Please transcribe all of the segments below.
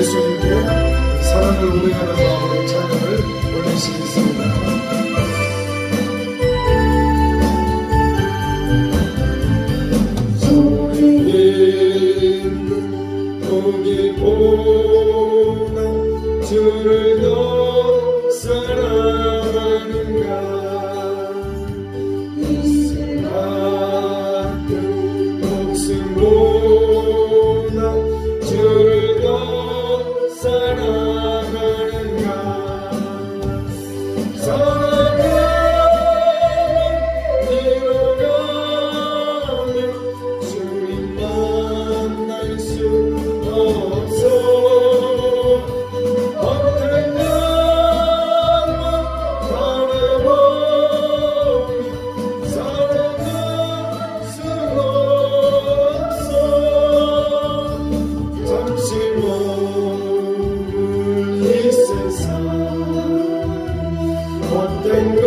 예수님께 사랑을 고백하는 마음으로 찬양을 올리시겠습니다. 보기보다 주를 더 사랑하는가 이슬 같은 목숨보다 주를 더 사랑하는가 사랑하는 네로 가면 주님 만날 수 없어 어떤 날만 바라보며 살아갈 수 없어 잠시 머물 이 세상 어떤 것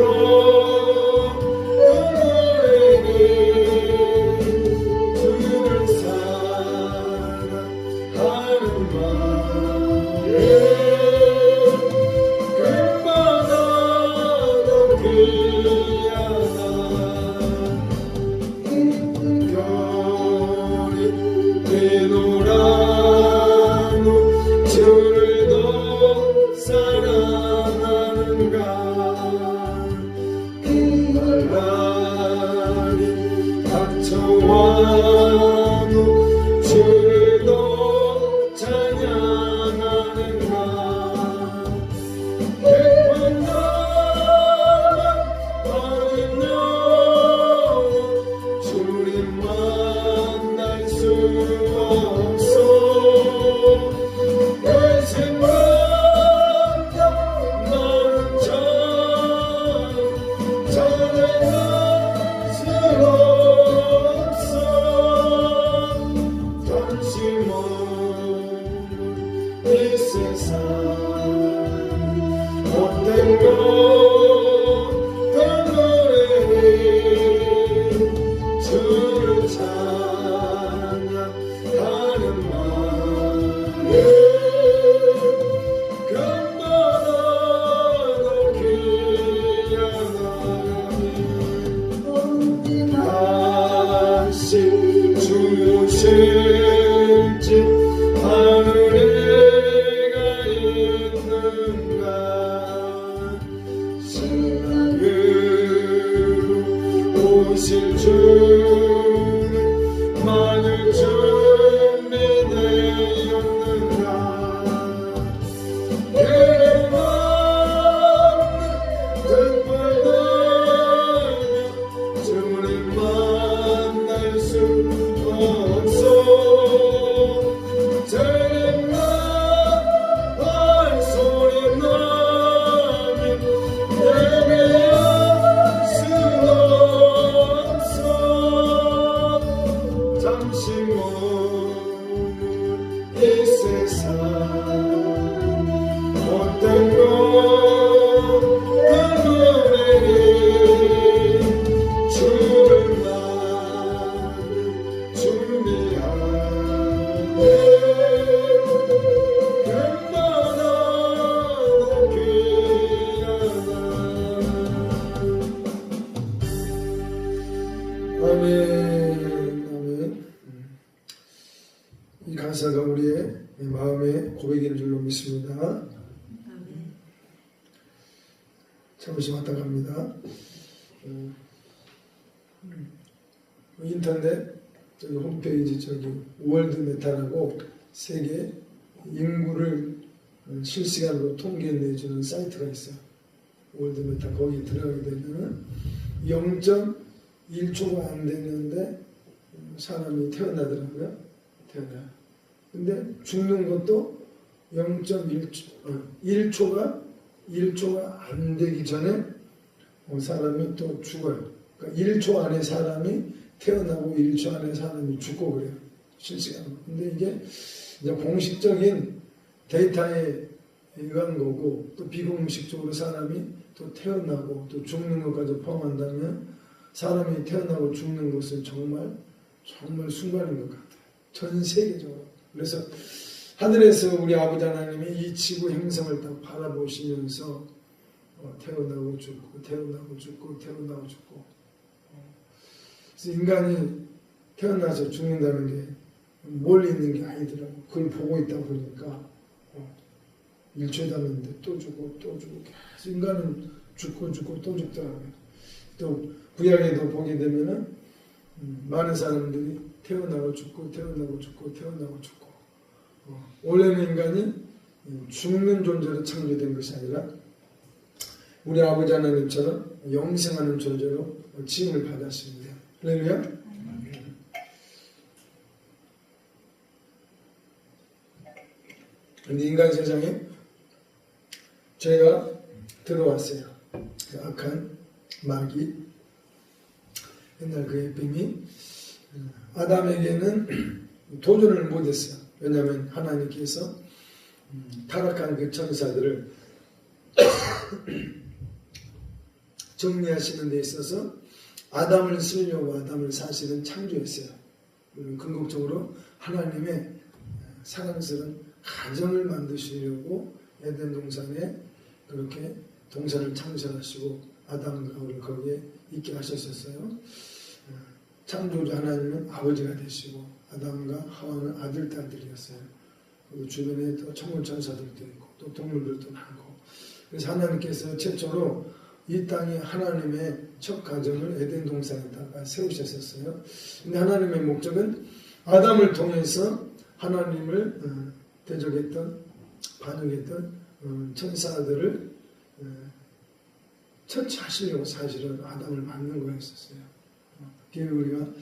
닥쳐와도 주를 더 찬양하는가 백만 나만 받은 영혼 주님 만날 수 없어 내 생각과 나는 찬양할 수 없어 잠시 머물 이 세상 못된 것들 노래해 주를 찬양하는 마음에 금마다 더 귀하나 다시 주실지 하늘에 가 있는가 신랑으로 오실 주는 많은 준비되었는가 계획 없는 등불들며 주님 만날 수 없어 재림나 발소리 나며 예배할 수 없어 잠시 머물 이 세상 못된 것들 노래해 주를 나는 준비하네 금마다 더 귀하나 아멘 아멘. 이 가사가 우리의 마음의 고백인 줄로 믿습니다. 잠시 왔다 갑니다. 인터넷 저기 홈페이지 저기 월드 메타라고 세계 인구를 실시간으로 통계 내주는 사이트가 있어요. 월드 메타 거기 들어가게 되면은 0.1초가 안 됐는데 사람이 태어나더라고요. 태어나. 근데 죽는 것도 1초가 안 되기 전에 사람이 또 죽어요. 그러니까 1초 안에 사람이 태어나고 1초 안에 사람이 죽고 그래요. 실시간으로. 근데 이게 이제 공식적인 데이터에 의한 거고 또 비공식적으로 사람이 또 태어나고 또 죽는 것까지 포함한다면 사람이 태어나고 죽는 것은 정말 순간인 것 같아요. 전 세계적으로. 그래서 하늘에서 우리 아버지 하나님이 이 지구 행성을 딱 바라보시면서 태어나고 죽고 태어나고 죽고 태어나고 죽고 그래서 인간이 태어나서 죽는다는 게 멀리 있는 게 아니더라고. 그걸 보고 있다 보니까 일초에 닿는데 또 죽고 또 죽고 계속 인간은 죽고 죽고 또 죽더라고요. 또 구약에도 보게 되면은 많은 사람들이 태어나고 죽고 태어나고 죽고 태어나고 죽고 원래는 인간이 죽는 존재로 창조된 것이 아니라 우리 아버지 하나님처럼 영생하는 존재로 지음을 받았습니다. 할렐루야. 그런데 인간 세상에 죄가 들어왔어요. 그 악한 마귀, 옛날 그 에뱀이 아담에게는 도전을 못했어요. 왜냐하면 하나님께서 타락한 그 천사들을 정리하시는 데 있어서 아담을 쓰려고 아담을 사실은 창조했어요. 물론 궁극적으로 하나님의 사랑스러운 가정을 만드시려고 에덴 동산에 그렇게 동산을 창설하시고 아담과 하와를 거기에 있게 하셨었어요. 창조주 하나님은 아버지가 되시고 아담과 하와는 아들, 딸들이었어요. 그리고 주변에 또 천문천사들도 있고 또 동물들도 많고 그래서 하나님께서 최초로 이 땅에 하나님의 첫 가정을 에덴 동산에다가 세우셨었어요. 근데 하나님의 목적은 아담을 통해서 하나님을 대적했던 반역했던 천사들을 처치하시려고 사실은 아담을 만든 거였었어요. 그래서 우리가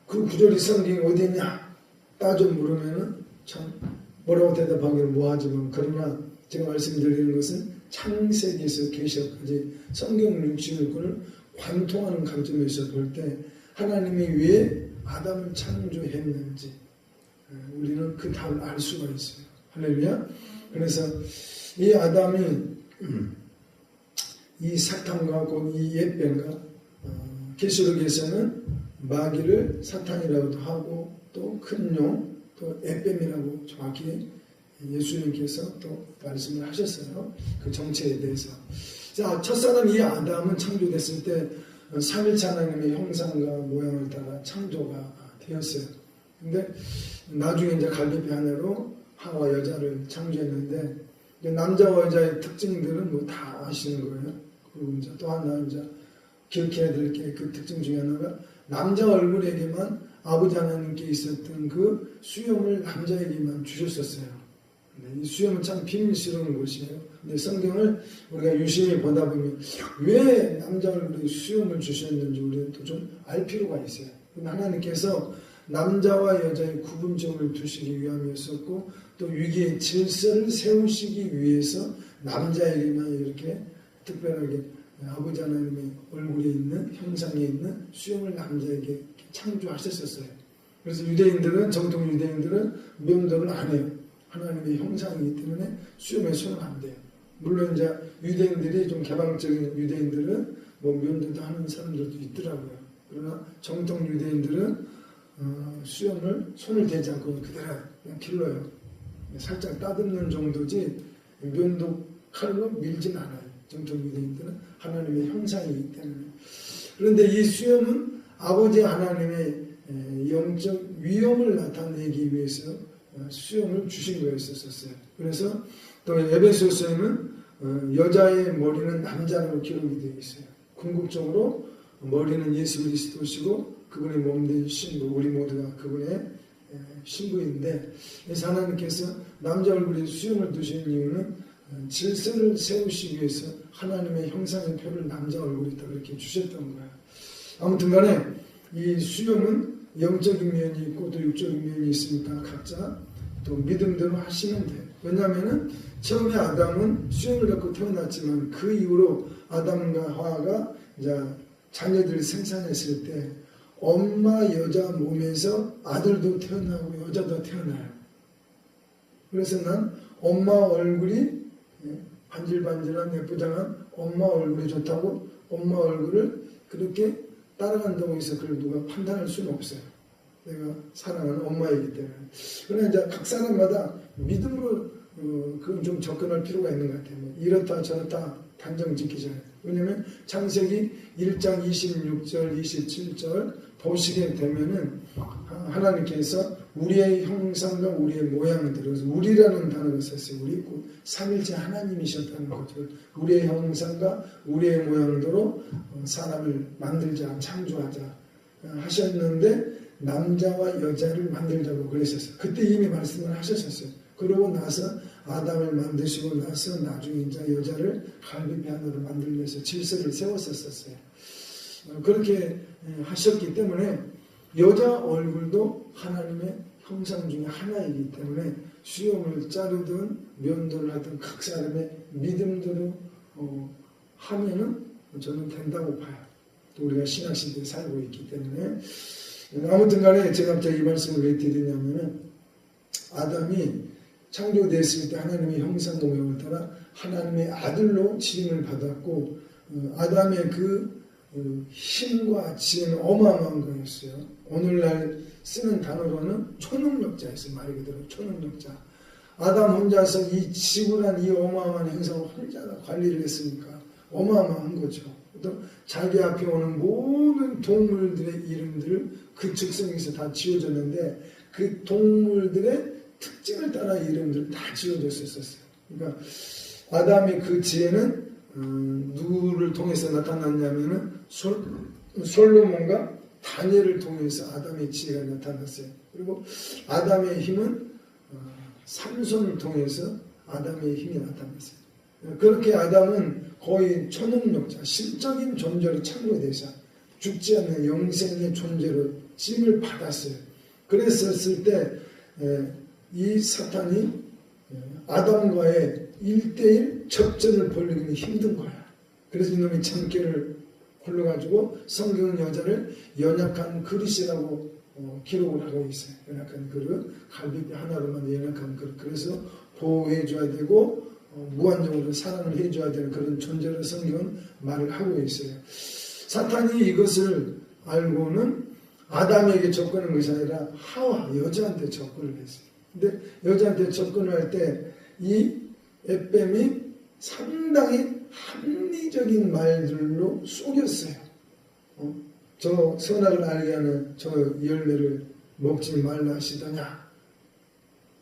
그 구절이 성경에 어디 있냐 따져 물으면은 참 뭐라고 대답하기는 뭐하지만 그러나 제가 말씀드리는 것은 창세기에서 계시록까지 성경 66권을 관통하는 관점에서 볼 때 하나님이 왜 아담을 창조했는지 우리는 그 답을 알 수가 있어요. 할렐루야. 그래서 이 아담이 이 사탄과 이 에뱀과 계시록에서는 마귀를 사탄이라고도 하고 또 큰 용, 또 에뱀이라고 정확히 예수님께서 또 말씀을 하셨어요. 그 정체에 대해서. 자, 첫사람 이 아담은 창조됐을 때 삼위일체 하나님의 형상과 모양을 따라 창조가 되었어요. 근데 나중에 이제 갈대비 하나로 하와 여자를 창조했는데 남자와 여자의 특징들은 뭐 다 아시는 거예요. 그리고 이제 또 하나 이제 기억해야 될 게 그 특징 중에 하나가 남자 얼굴에게만 아버지 하나님께 있었던 그 수염을 남자에게만 주셨었어요. 이 수염은 참 비밀스러운 것이에요. 근데 성경을 우리가 유심히 보다 보면 왜 남자 얼굴에 수염을 주셨는지 우리는 또 좀 알 필요가 있어요. 하나님께서 남자와 여자의 구분점을 두시기 위함이었었고 또 위기의 질서를 세우시기 위해서 남자에게만 이렇게 특별하게 아버지 하나님의 얼굴에 있는 형상에 있는 수염을 남자에게 창조하셨었어요. 그래서 유대인들은 정통 유대인들은 면도를 안 해요. 하나님의 형상이기 때문에 수염에 손을 안 대요. 물론 이제 유대인들이 좀 개방적인 유대인들은 뭐 면도도 하는 사람들도 있더라고요. 그러나 정통 유대인들은 수염을 손을 대지 않고 그대로 그냥 길러요. 살짝 따듬는 정도지 면도 칼로 밀진 않아요. 정통 유대인들은 하나님의 형상이기 때문에. 그런데 이 수염은 아버지 하나님의 영적 위엄을 나타내기 위해서 수염을 주신 거였었어요. 그래서 또 에베소서에는 여자의 머리는 남자라고 기록이 되어 있어요. 궁극적으로 머리는 예수 그리스도시고 그분의 몸된 신부, 우리 모두가 그분의 신부인데, 그래서 하나님께서 남자 얼굴에 수염을 두신 이유는 질서를 세우시기 위해서 하나님의 형상의 표를 남자 얼굴에다 그렇게 주셨던 거예요. 아무튼 간에 이 수염은 영적인 면이 있고 또 육적인 면이 있으니까 각자 또 믿음대로 하시면 돼요. 왜냐하면 처음에 아담은 수염을 갖고 태어났지만 그 이후로 아담과 하와가 이제 자녀들을 생산했을 때 엄마 여자 몸에서 아들도 태어나고 여자도 태어나요. 그래서 난 엄마 얼굴이 반질반질한 예쁘장한 엄마 얼굴이 좋다고 엄마 얼굴을 그렇게 따라간다고 해서 그걸 누가 판단할 수는 없어요. 내가 사랑하는 엄마이기 때문에. 그러나 이제 각 사람마다 믿음으로 그건 좀 접근할 필요가 있는 것 같아요. 이렇다 저렇다 단정 짓기 전에. 왜냐하면 창세기 1장 26절 27절 보시게 되면은 하나님께서 우리의 형상과 우리의 모양대로, 우리라는 단어를 썼어요. 우리 삼일째 하나님이셨다는 거죠. 우리의 형상과 우리의 모양대로 사람을 만들자, 창조하자 하셨는데 남자와 여자를 만들자고 그랬었어요. 그때 이미 말씀을 하셨었어요. 그러고 나서 아담을 만드시고 나서 나중에 이제 여자를 갈비뼈 하나로 만들기 위해서 질서를 세웠었어요. 그렇게 하셨기 때문에 여자 얼굴도 하나님의 형상 중에 하나이기 때문에 수염을 자르든 면도를 하든 각 사람의 믿음대로 하면은 저는 된다고 봐요. 또 우리가 신학시대에 살고 있기 때문에. 아무튼 간에 제가 갑자기 이 말씀을 왜 드리냐면은 아담이 창조됐을 때 하나님의 형상과 모양을 따라 하나님의 아들로 지음을 받았고 아담의 그 힘과 지혜는 어마어마한 거였어요. 오늘날 쓰는 단어로는 초능력자였어요. 말 그대로 초능력자. 아담 혼자서 이 지구란 이 어마어마한 행성을 혼자 관리를 했으니까 어마어마한 거죠. 또 자기 앞에 오는 모든 동물들의 이름들을 그 즉성에서 다 지어졌는데 그 동물들의 특징을 따라 이름들을 다 지어졌었어요. 그러니까 아담의 그 지혜는 누구를 통해서 나타났냐면은 솔로몬과 다니엘을 통해서 아담의 지혜가 나타났어요. 그리고 아담의 힘은 삼손을 통해서 아담의 힘이 나타났어요. 그렇게 아담은 거의 초능력자, 신적인 존재로 창조돼서 죽지 않는 영생의 존재로 찜을 받았어요. 그랬었을 때 이 사탄이 아담과의 1대1 접전을 벌이기는 힘든 거야. 그래서 이놈이 참깨를 굴러가지고 성경은 여자를 연약한 그릇이라고 기록을 하고 있어요. 연약한 그릇, 갈비뼈 하나로만 연약한 그릇. 그래서 보호해줘야 되고 무한적으로 사랑을 해줘야 되는 그런 존재로 성경은 말을 하고 있어요. 사탄이 이것을 알고는 아담에게 접근한 것이 아니라 하와 여자한테 접근을 했어요. 근데 여자한테 접근할 때 이 에뱀이 상당히 합리적인 말들로 속였어요. 저 선악을 알게 하는 저 열매를 먹지 말라 하시더냐.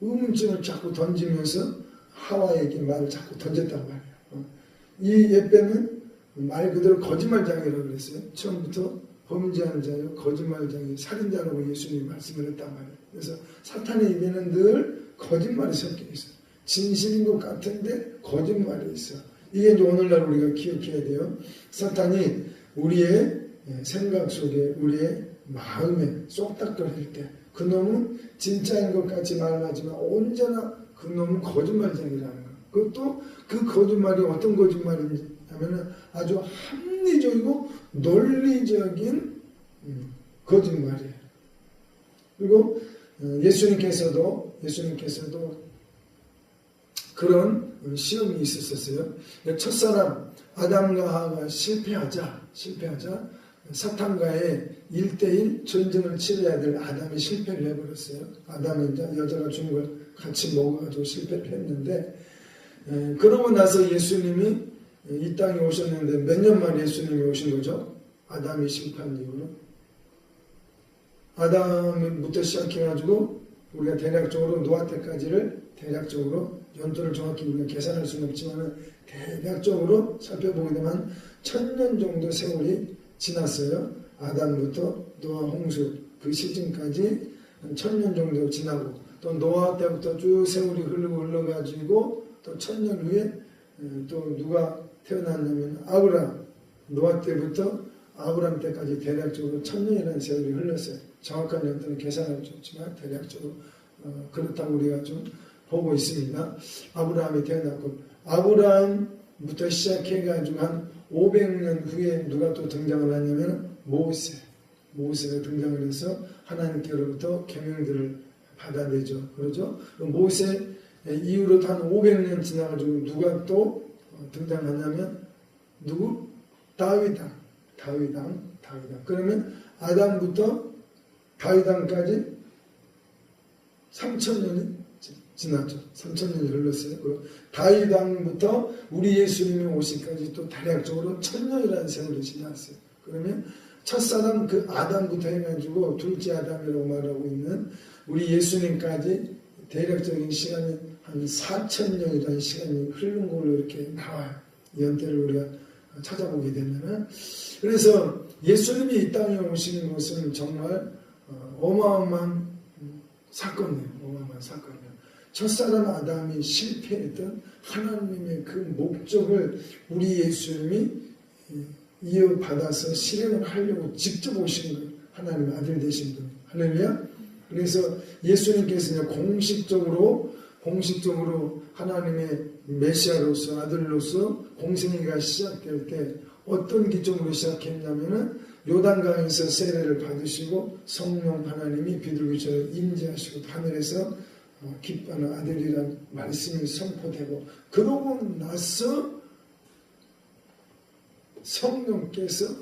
의문점을 자꾸 던지면서 하와에게 말을 자꾸 던졌단 말이에요. 이 에뱀은 말 그대로 거짓말장이라고 그랬어요. 처음부터 범죄하는 자요, 거짓말장이, 살인자라고 예수님이 말씀을 했단 말이에요. 그래서 사탄의 입에는 늘 거짓말이 섞여 있어요. 진실인 것 같은데 거짓말이 있어. 이게 이제 오늘날 우리가 기억해야 돼요. 사탄이 우리의 생각 속에, 우리의 마음에 쏙닥거릴 때 그놈은 진짜인 것 같이 말하지만 언제나 그놈은 거짓말장이라는 거예요. 그것도 그 거짓말이 어떤 거짓말이냐면 아주 합리적이고 논리적인 거짓말이에요. 그리고 예수님께서도 그런 시험이 있었어요. 첫사람 아담과 하와가 실패하자 사탄과의 1대1 전쟁을 치러야 될 아담이 실패를 해버렸어요. 아담은 여자가 준 걸 같이 먹어가지고 실패를 했는데 그러고 나서 예수님이 이 땅에 오셨는데 몇 년 만에 예수님이 오신 거죠? 아담이 실패한 이후로. 아담부터 시작해가지고 우리가 대략적으로 노아 때까지를 대략적으로 연도를 정확히 우리가 계산할 수는 없지만 대략적으로 살펴보게 되면 1000년 정도 세월이 지났어요. 아담부터 노아 홍수 그 시즌까지 1000년 정도 지나고 또 노아 때부터 쭉 세월이 흘러가지고 또 1000년 후에 또 누가 태어났냐면 아브람, 노아 때부터 아브람 때까지 대략적으로 1000년이라는 세월이 흘렀어요. 정확한 연도는 계산할 수 없지만 대략적으로 그렇다고 우리가 좀 보고 있습니다. 아브라함이 태어났고 아브라함부터 시작해가지고 한 500년 후에 누가 또 등장을 하냐면 모세가 등장을 해서 하나님께로부터 계명들을 받아내죠. 그러죠? 모세 이후로 한 500년 지나가지고 누가 또 등장하냐면 누구? 다윗왕. 그러면 아담부터 다윗 왕까지 3,000년이 지났죠. 3,000년이 흘렀어요. 다윗 왕부터 우리 예수님이 오시기까지 또 대략적으로 1,000년이라는 세월이 지났어요. 그러면 첫사람 그 아담부터 해가지고 둘째 아담이라고 말하고 있는 우리 예수님까지 대략적인 시간이 한 4,000년이라는 시간이 흐른 걸로 이렇게 나와요. 연대를 우리가 찾아보게 되면은. 그래서 예수님이 이 땅에 오시는 것은 정말 어마어마한 사건이에요. 어마어마한 사건이에요. 첫사람 아담이 실패했던 하나님의 그 목적을 우리 예수님이 이어받아서 실행을 하려고 직접 오신 거예요. 하나님의 아들 되신 분. 할렐루야. 그래서 예수님께서는 공식적으로 하나님의 메시아로서 아들로서 공생애가 시작될 때 어떤 기점으로 시작했냐면은 요단강에서 세례를 받으시고 성령 하나님이 비둘기처럼 임재하시고 하늘에서 기뻐하는 아들이란 말씀이 선포되고 그러고 나서 성령께서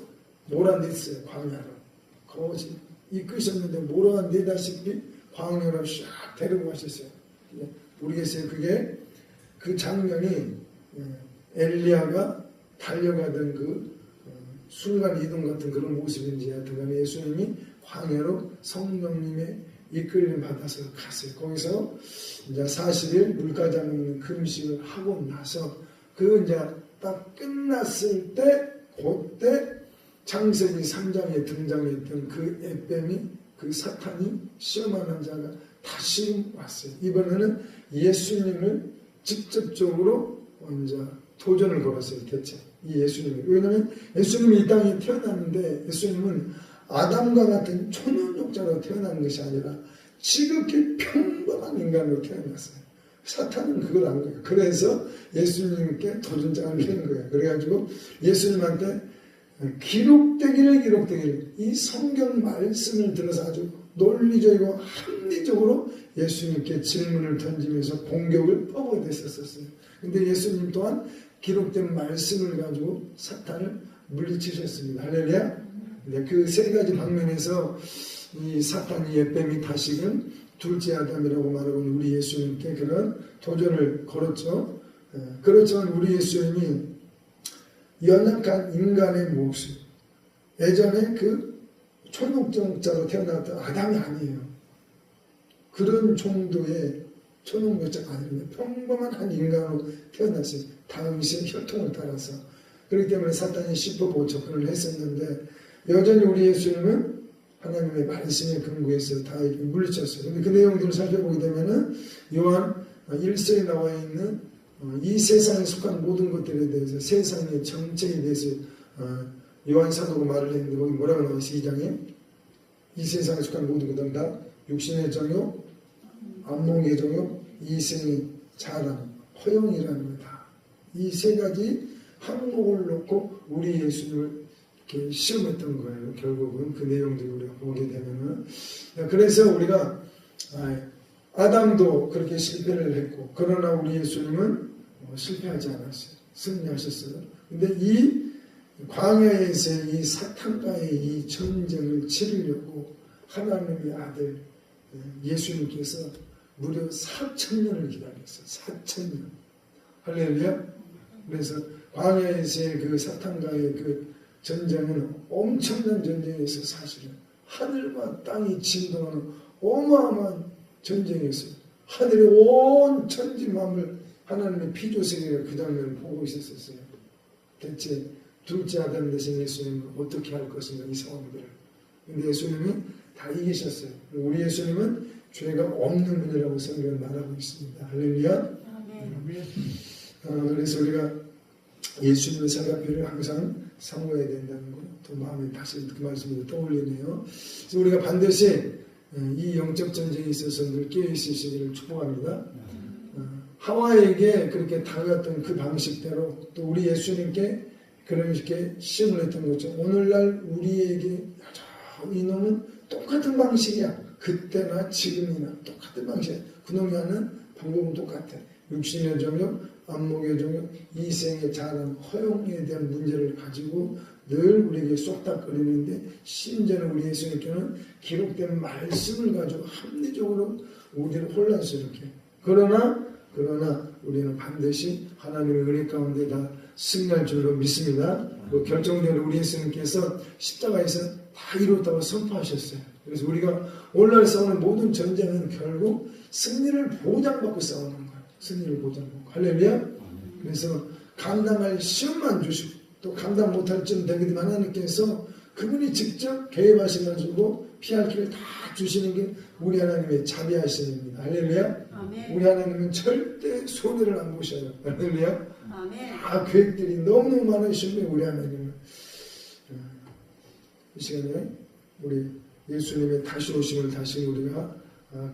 몰아냈어요. 광야로 거짓 이끄셨는데 몰아내다시피 광야로 샥 데리고 가셨어요. 모르겠어요. 그게 그 장면이 엘리야가 달려가던 그 순간 이동 같은 그런 모습인지 하여튼간에 예수님이 광야로 성령님의 이끌림 받아서 갔어요. 거기서 이제 40일 물가장 먹는 금식을 하고 나서 그 이제 딱 끝났을 때 그때 창세기 3장에 등장했던 그 에뱀이 그 사탄이 시험하는 자가 다시 왔어요. 이번에는 예수님을 직접적으로 이제 도전을 걸었어요. 대체 이 예수님이. 왜냐하면 예수님이 이 땅에 태어났는데 예수님은 아담과 같은 초능력자로 태어난 것이 아니라 지극히 평범한 인간으로 태어났어요. 사탄은 그걸 안 거예요. 그래서 예수님께 도전장을 내는 거예요. 그래가지고 예수님한테 기록되기를 이 성경 말씀을 들어서 아주 논리적이고 합리적으로 예수님께 질문을 던지면서 공격을 퍼부어 냈었어요. 근데 예수님 또한 기록된 말씀을 가지고 사탄을 물리치셨습니다. 할렐루야. 그 세 가지 방면에서 이 사탄이 에뱀이 다시금 둘째 아담이라고 말하고 있는 우리 예수님께 그런 도전을 걸었죠. 그렇지만 우리 예수님이 연약한 인간의 모습, 예전에 그 초능력자로 태어났던 아담이 아니에요. 그런 정도의 초능력자가 아니에요. 평범한 한 인간으로 태어났어요. 다윗의 혈통을 따라서. 그렇기 때문에 사탄이 씹어보고 접근을 했었는데 여전히 우리 예수님은 하나님의 말씀에 근거해서 다윗을 물리쳤어요. 근데 그 내용들을 살펴보게 되면은 요한 1서에 나와 있는 이 세상에 속한 모든 것들에 대해서 세상의 정체에 대해서 요한 사도가 말을 했는데 거기 뭐라고 나와 있어요? 2장에 이 세상에 속한 모든 것들은 다 육신의 정욕, 안목의 정욕, 이생의 자랑, 허영이라는 거다. 이 세 가지 항목을 놓고 우리 예수님을 이렇게 시험했던 거예요. 결국은 그 내용들을 우리가 보게 되면은. 그래서 우리가 아담도 그렇게 실패를 했고 그러나 우리 예수님은 실패하지 않았어요. 승리하셨어요. 근데 이 광야에서의 이 사탄과의 이 전쟁을 치르려고 하나님의 아들 예수님께서 무려 4,000년을 기다렸어요. 4,000년. 할렐루야. 그래서 광야에서의 그 사탄과의 그 전쟁은 엄청난 전쟁에서 사실은 하늘과 땅이 진동하는 어마어마한 전쟁이었어요. 하늘의 온 천지 만물 하나님의 피조세계가 그 장면을 보고 있었어요. 대체 둘째 아담 되신 예수님은 어떻게 할 것인가 이 상황들을. 근데 예수님이 다 이기셨어요. 우리 예수님은 죄가 없는 분이라고 성경은 말하고 있습니다. 할렐루야. 그래서 우리가 예수님의 사과표를 항상 사모해야 된다는 거, 또 마음에 다시 그 말씀을 떠올리네요. 그래서 우리가 반드시 이 영적 전쟁에 있어서 늘 깨어있으시기를 축복합니다. 하와에게 그렇게 다가갔던 그 방식대로 또 우리 예수님께 그렇게 시험을 했던 것처럼 오늘날 우리에게 이놈은 똑같은 방식이야. 그때나 지금이나 똑같은 방식이야. 그놈이 하는 방법은 똑같아. 육신의 정욕, 안목의 정욕, 이생의 자랑, 허용에 대한 문제를 가지고 늘 우리에게 쏙닥거리는데, 심지어는 우리 예수님께는 기록된 말씀을 가지고 합리적으로 우리를 혼란스럽게, 그러나 우리는 반드시 하나님의 은혜 가운데 다 승리할 줄로 믿습니다. 그 결정대로 우리 예수님께서 십자가에서 다 이뤘다고 선포하셨어요. 그래서 우리가 오늘날 싸우는 모든 전쟁은 결국 승리를 보장받고 싸우는 거예요. 승리를 보장받고. 할렐루야. 그래서 감당할 시험만 주시고 또 감당 못할 점 되기만 하나님께서 그분이 직접 개입하셔가지고 피할 길을 다 주시는 게 우리 하나님의 자비하심입니다. 할렐루야. 아멘. 우리 하나님은 절대 손해를 안 보셔요. 할렐루야. 아멘. 계획들이 너무너무 많으신 분이 우리 하나님은. 이 시간에 우리 예수님의 다시 오심을 다시 우리가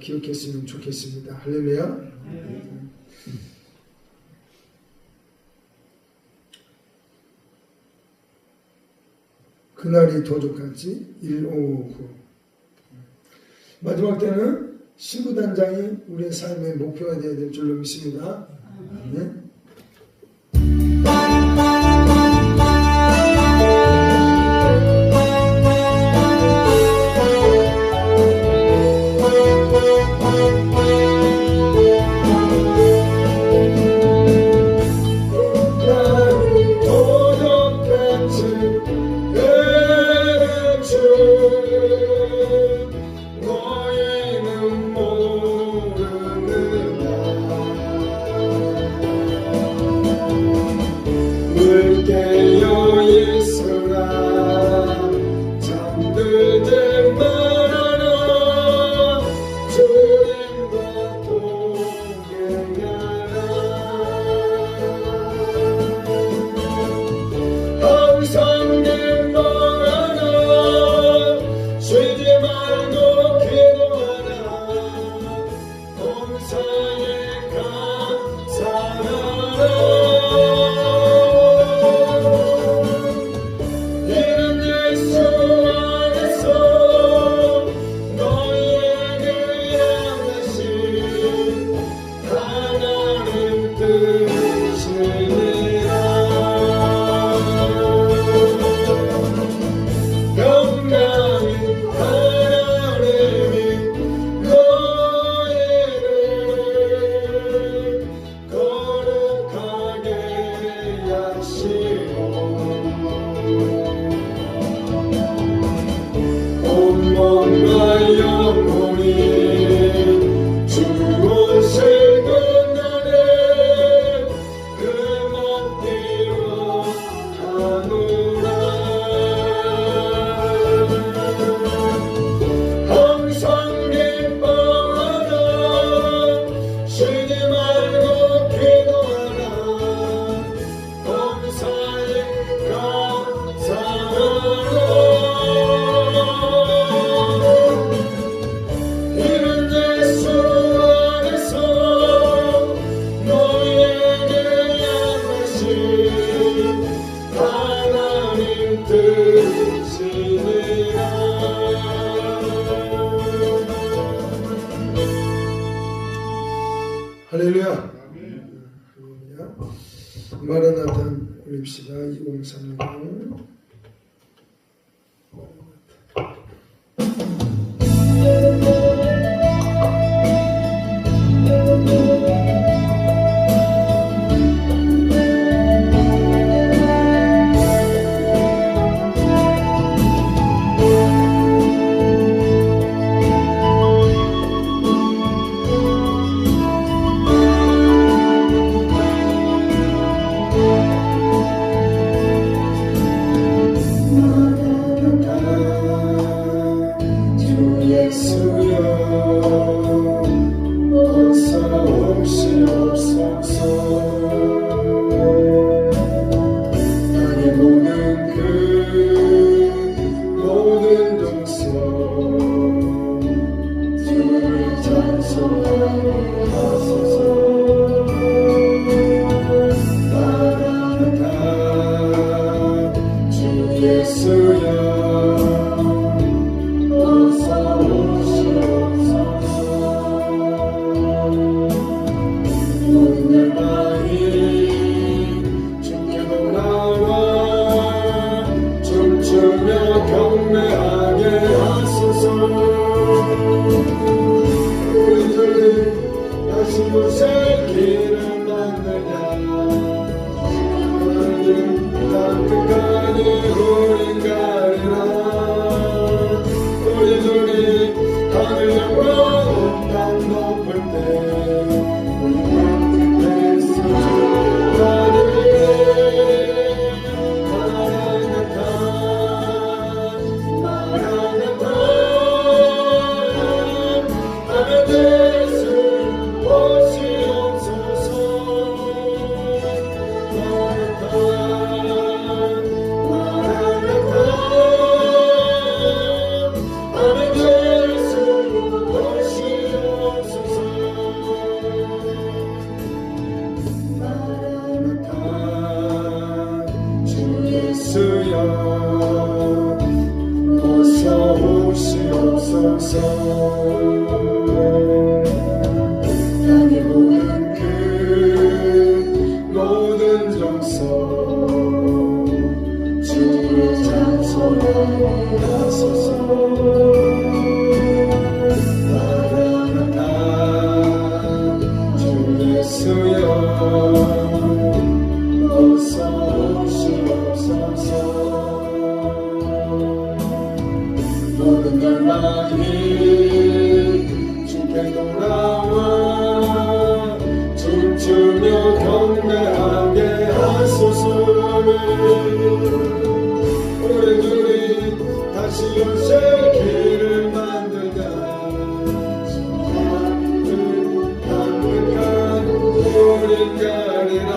기억했으면 좋겠습니다. 할렐루야. 아멘. 그날이 도적같이 1, 5, 9. 마지막 때는 신부단장이 우리의 삶의 목표가 되어야 될 줄로 믿습니다. 아멘. 할렐루야. 마라나타 올립시다. 2030. 날마이 주께 돌아와 춤추며 경배하게 하소서. 우리들이 다시 오실 길을 만들자. 하나님 따뜻하니 우린 가리라. 우리들이 하늘 영광 땅 높을 때 우리 땅끝에서 주님만을 마라나타 마라나타 하늘 예수 오시옵소서. 마라나타 마라나타 하늘 예수 오시옵소서. 마라나타 주 예수여 어서 오시옵소서. 땅의 모든 그 모든 정성 주의 찬송하게 하소서. 마라나타 주 예수여 어서 오시옵소서. 모든 날마이 주께 돌아와 춤추며 경배하게 하소서. 우리들이 다시 오실 길을 만들자. 따뜻한 우린 가리라.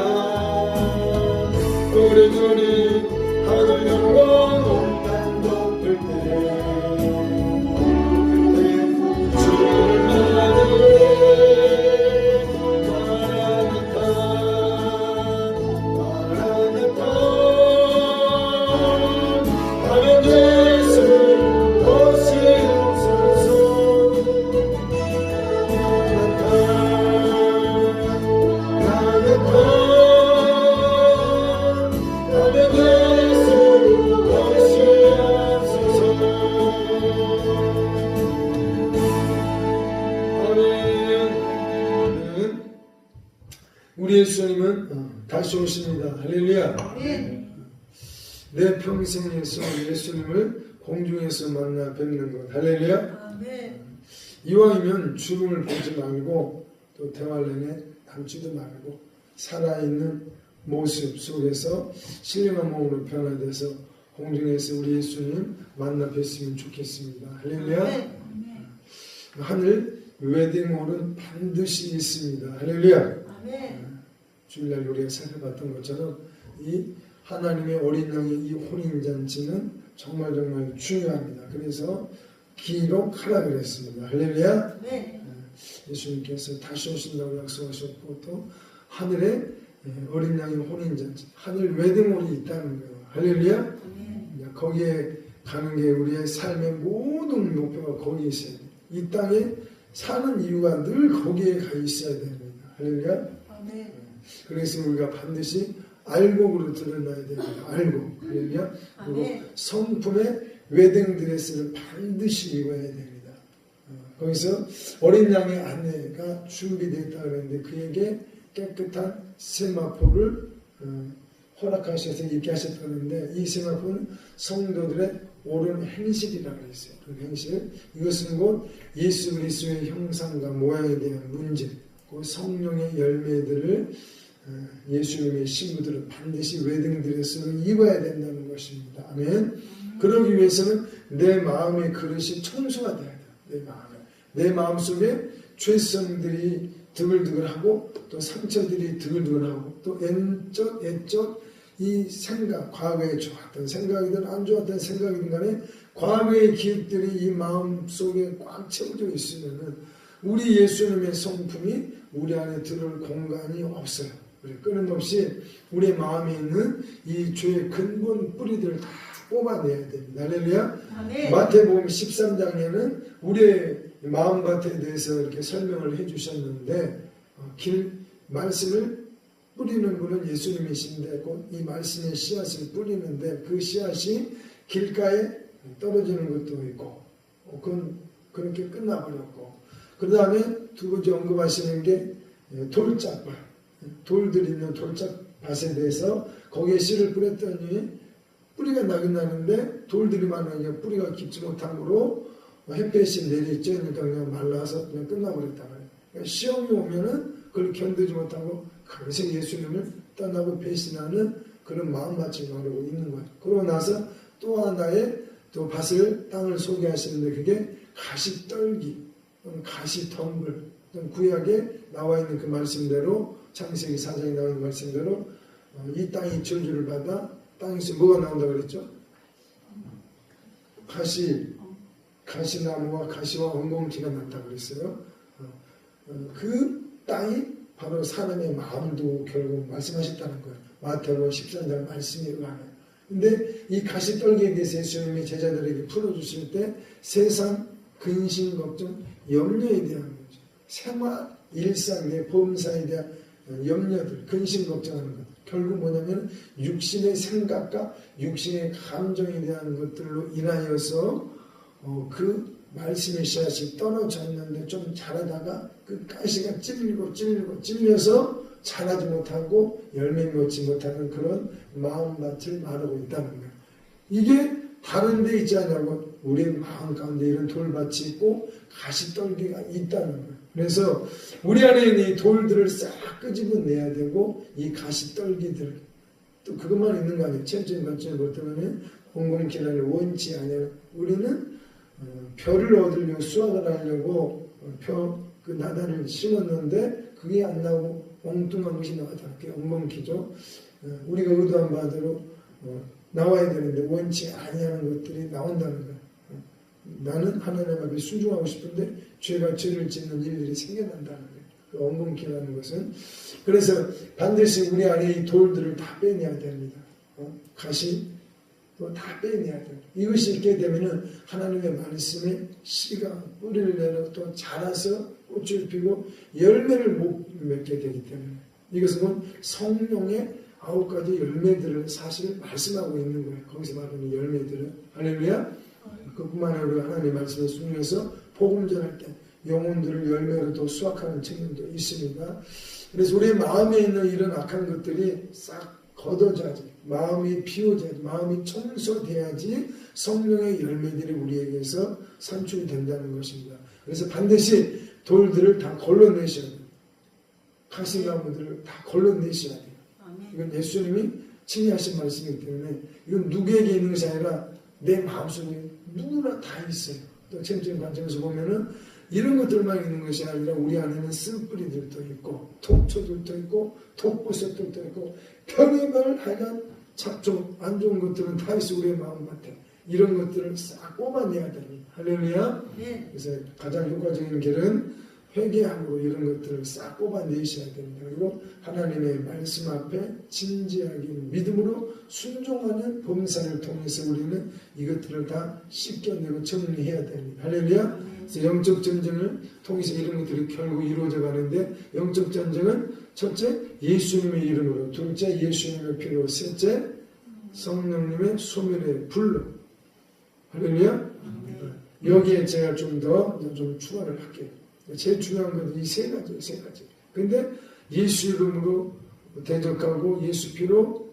우리들이 하늘 영광 온 땅 높을 때 그때 주를 만들어. 마라나타 마라나타 하늘 예수 오시옵소서. 마라나타 하늘 예수 오시옵소서. 아멘. 우리 예수님은 다시 오십니다. 할렐루야. 내 평생에서 예수님을 공중에서 만나 뵙는 것. 할렐루야. 이왕이면 주름을 보지 말고 또 대활랭에 남지도 말고 살아있는 모습 속에서 신령한 몸으로 변화돼서 공중에서 우리 예수님 만나 뵀으면 좋겠습니다. 할렐루야. 하늘 웨딩홀은 반드시 있습니다. 할렐루야. 주일날 우리가 살펴봤던 것처럼 이 하나님의 어린 양의 이 혼인잔치는 정말 중요합니다. 그래서 기록하라 그랬습니다. 할렐루야. 예수님께서 다시 오신다고 약속하셨고 또 하늘에 어린 양의 혼인잔치, 하늘 웨딩홀이 있다는 거예요. 할렐루야. 거기에 가는 게 우리의 삶의 모든 목표가 거기에 있어야 돼요. 이 땅에 사는 이유가 늘 거기에 가 있어야 됩니다. 할렐루야. 그래서 우리가 반드시 알곡으로 드러나야 됩니다. 알곡. 할렐루야. 그리고 성품의 웨딩드레스를 반드시 입어야 됩니다. 거기서 어린 양의 아내가 준비됐다 그랬는데 그에게 깨끗한 세마포를 허락하셔서 입게 하셨다는데 이 세마포는 성도들의 옳은 행실이라고 했어요. 그 행실. 이것은 곧 예수 그리스도의 형상과 모양에 대한 문제, 그 성령의 열매들을 예수님의 신부들은 반드시 웨딩드레스를 입어야 된다는 것입니다. 아멘. 그러기 위해서는 내 마음의 그릇이 청소가 돼야 돼요. 내 마음 속에 죄성들이 드글드글하고 또 상처들이 드글드글하고 또 애적 이 생각, 과거에 좋았던 생각이든 안 좋았던 생각이든 간에 과거의 기억들이 이 마음 속에 꽉 채워져 있으면은 우리 예수님의 성품이 우리 안에 들어올 공간이 없어요. 끊임없이 우리 마음에 있는 이 죄의 근본 뿌리들을 다 뽑아내야 됩니다. 할렐루야. 마태복음 13장에는 우리의 마음밭에 대해서 이렇게 설명을 해주셨는데 말씀을 뿌리는 분은 예수님이신데 이 말씀의 씨앗을 뿌리는데 그 씨앗이 길가에 떨어지는 것도 있고 그건 그렇게 끝나버렸고 그 다음에 두 번째 언급하시는 게 돌짝밭 돌들 있는 돌짝밭에 대해서 거기에 씨를 뿌렸더니 뿌리가 나긴 나는데 돌들이 많으니까 뿌리가 깊지 못함으로 햇볕이 내리쬐니까 그러니까 그냥 말라서 그냥 끝나버렸다 말이에요. 그러니까 시험이 오면은 그걸 견디지 못하고 강세 예수님을 떠나고 배신하는 그런 마음밭을 말하고 있는 거예요. 그러고 나서 또 하나의 또 밭을 땅을 소개하시는데 그게 가시떨기 가시덤불 구약에 나와 있는 그 말씀대로 창세기 4장에 나와 있는 말씀대로 이 땅이 저주를 받아 땅에서 뭐가 나온다고 그랬죠? 가시나무와 가시와 엉겅퀴가 난다고 그랬어요. 그 땅이 바로 사람의 마음도 결국 말씀하셨다는 거예요. 마태복음 13장 말씀에 의하면. 근데 이 가시떨기에 대해서 예수님이 제자들에게 풀어주실 때 세상, 근심, 걱정, 염려에 대한 거죠. 생활, 일상, 내 범사에 대한 염려들, 근심, 걱정하는 것. 결국 뭐냐면 육신의 생각과 육신의 감정에 대한 것들로 인하여서 그 말씀의 씨앗이 떨어져 있는데 좀 자라다가 그 가시가 찔려서 자라지 못하고 열매 맺지 못하는 그런 마음밭을 말하고 있다는 거예요. 이게 다른 데 있지 않냐고 우리의 마음 가운데 이런 돌밭이 있고 가시떨기가 있다는 거예요. 그래서 우리 안에 있는 이 돌들을 싹 끄집어내야 되고 이 가시떨기들 또 그것만 있는 거 아니에요. 체험적인 관점을 볼 때는 엉겅퀴를 원치 않아요. 우리는 벼를 얻으려고 수확을 하려고 그 나단을 심었는데 그게 안 나오고 엉뚱한 것이 나왔다. 그게 엉겅퀴죠. 우리가 의도한 바대로 나와야 되는데 원치 아니하는 것들이 나온다는 거예요. 나는 하나님 앞에 순종하고 싶은데 죄가 죄를 짓는 일들이 생겨난다는 거예요. 그 엉겅퀴라는 것은. 그래서 반드시 우리 안에 이 돌들을 다 빼내야 됩니다. 가시 다 빼내야 돼요. 이것이 있게 되면은 하나님의 말씀에 씨가 뿌리를 내려 또 자라서 꽃을 피고 열매를 못 맺게 되기 때문에 이것은 성령의 9가지 열매들을 사실 말씀하고 있는 거예요. 거기서 말하는 열매들은. 할렐루야. 그뿐만 아니라 하나님의 말씀에 순종해서 복음 전할 때 영혼들을 열매로 또 수확하는 측면도 있습니다. 그래서 우리의 마음에 있는 이런 악한 것들이 싹 걷어져야지, 마음이 비워져야지, 마음이 청소돼야지 성령의 열매들이 우리에게서 산출이 된다는 것입니다. 그래서 반드시 돌들을 다 걸러내셔야 돼요. 가시나무들을 다 걸러내셔야 돼요. 이건 예수님이 친히 하신 말씀이기 때문에 이건 누구에게 있는 것이 아니라 내 마음속에 누구나 다 있어요. 또 체험적인 관점에서 보면은 이런 것들만 있는 것이 아니라 우리 안에는 쓴뿌리들도 있고 독초들도 있고 독버섯들도 있고 별의별 하여간 잡종 안 좋은 것들은 다 있어. 우리의 마음밭에 이런 것들을 싹 뽑아내야 됩니다. 할렐루야. 네. 그래서 가장 효과적인 길은 회개함으로 이런 것들을 싹 뽑아내셔야 됩니다. 그리고 하나님의 말씀 앞에 진지하게 믿음으로 순종하는 범사를 통해서 우리는 이것들을 다 씻겨내고 정리해야 됩니다. 할렐루야. 그래서 영적 전쟁을 통해서 이런 것들이 결국 이루어져 가는데 영적 전쟁은 첫째 예수님의 이름으로, 둘째 예수님의 피로, 셋째 성령님의 소멸의 불로. 할렐루야. 여기에 제가 좀 더 좀 추가를 할게요. 제일 중요한 건 이 세 가지. 근데 예수 이름으로 대적하고 예수 피로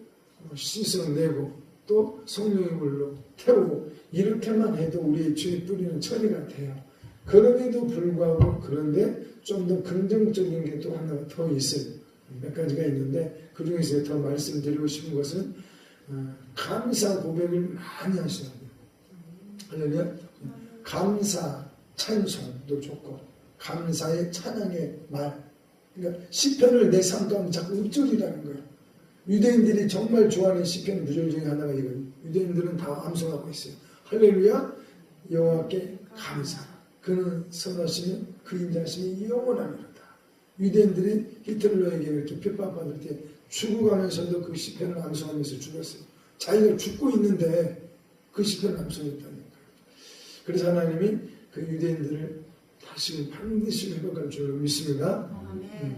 씻어내고 또 성령의 물로 태우고 이렇게만 해도 우리의 죄의 뿌리는 처리가 돼요. 그럼에도 불구하고 그런데 좀 더 긍정적인 게 또 하나 더 있어요. 몇 가지가 있는데 그 중에서 더 말씀드리고 싶은 것은 감사 고백을 많이 하셔야 돼요. 할렐루야. 감사 찬송도 좋고 감사의 찬양의 말. 그러니까 시편을 내 삶 가운데 자꾸 읊조리라는 거예요. 유대인들이 정말 좋아하는 시편 구절 중에 하나가 이거예요. 유대인들은 다 암송하고 있어요. 할렐루야. 여호와께 감사. 그는 선하시며 그 인자하심이 영원하리로다. 유대인들이 히틀러에게 이렇게 핍박받을 때 죽어가면서도 그 시편을 암송하면서 죽었어요. 자기가 죽고 있는데 그 시편을 암송했다는 거예요. 그래서 하나님이 그 유대인들을 다시 반드시 회복할 줄 믿습니다.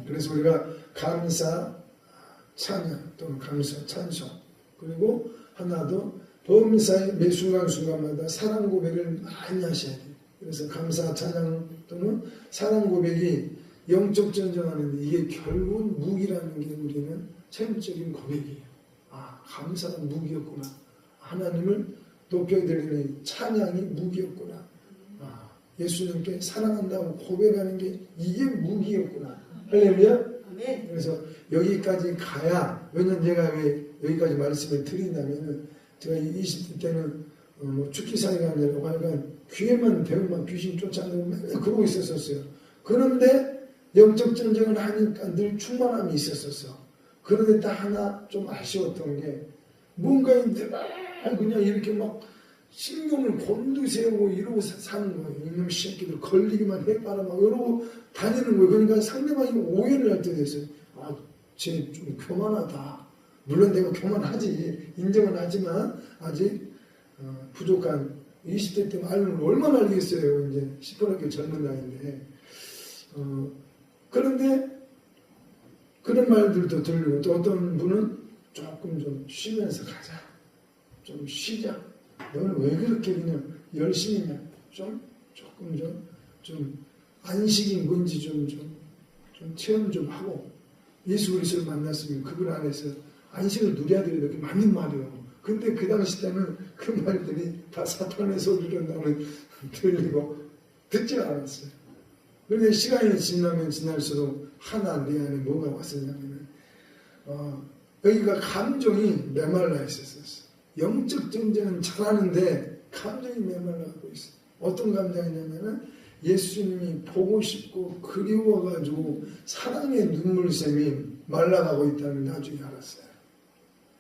그래서 우리가 감사 찬양 또는 감사 찬송, 그리고 하나 더 범사의 매 순간순간마다 사랑 고백을 많이 하셔야 돼요. 그래서 감사 찬양 또는 사랑 고백이 영적 전쟁하는데 이게 결국 무기라는 게 우리는 체험적인 고백이에요. 아, 감사가 무기였구나. 하나님을 높여드리는 찬양이 무기였구나. 아, 예수님께 사랑한다고 고백하는 게 이게 무기였구나. 할렐루야. 그래서 여기까지 가야, 왜냐면 제가 왜 여기까지 말씀을 드리냐면은 제가 20대 때는 죽기사회가 아니라 하여간 귀에만 배우만 귀신 쫓아내고 맨날 그러고 있었어요. 그런데 영적 전쟁을 하니까 늘 충만함이 있었어. 그런데 딱 하나 좀 아쉬웠던 게 뭔가 이제 그냥 이렇게 막 신경을 곤두세우고 이러고 사는 거예요. 이놈 새끼들 걸리기만 해봐라 막 이러고 다니는 거예요. 그러니까 상대방이 오해를 할 때 됐어요. 아, 쟤 좀 교만하다. 물론 내가 교만하지, 인정은 하지만 아직 부족한 20대 때 알면 얼마나 알겠어요. 이제 시퍼렇게 젊은 나이인데. 그런데 그런 말들도 들리고, 또 어떤 분은 조금 좀 쉬면서 가자. 좀 쉬자. 너는 왜 그렇게 그냥 열심히냐. 조금 좀 안식이 뭔지 좀 체험 좀 하고, 예수 그리스도를 만났으면 그분 안에서 안식을 누려야 되는 게 맞는 말이에요. 근데 그 당시 때는 그 말들이 다 사탄의 소리로 나는 들리고 듣지 않았어요. 그런데 시간이 지나면 지날수록 하나 내 안에 뭐가 왔었냐면 여기가 감정이 메말라 있었어요. 영적 전쟁은 잘하는데 감정이 메말라하고 있어요. 어떤 감정이냐면은 예수님이 보고 싶고 그리워가지고 사랑의 눈물샘이 말라가고 있다는 걸 나중에 알았어요.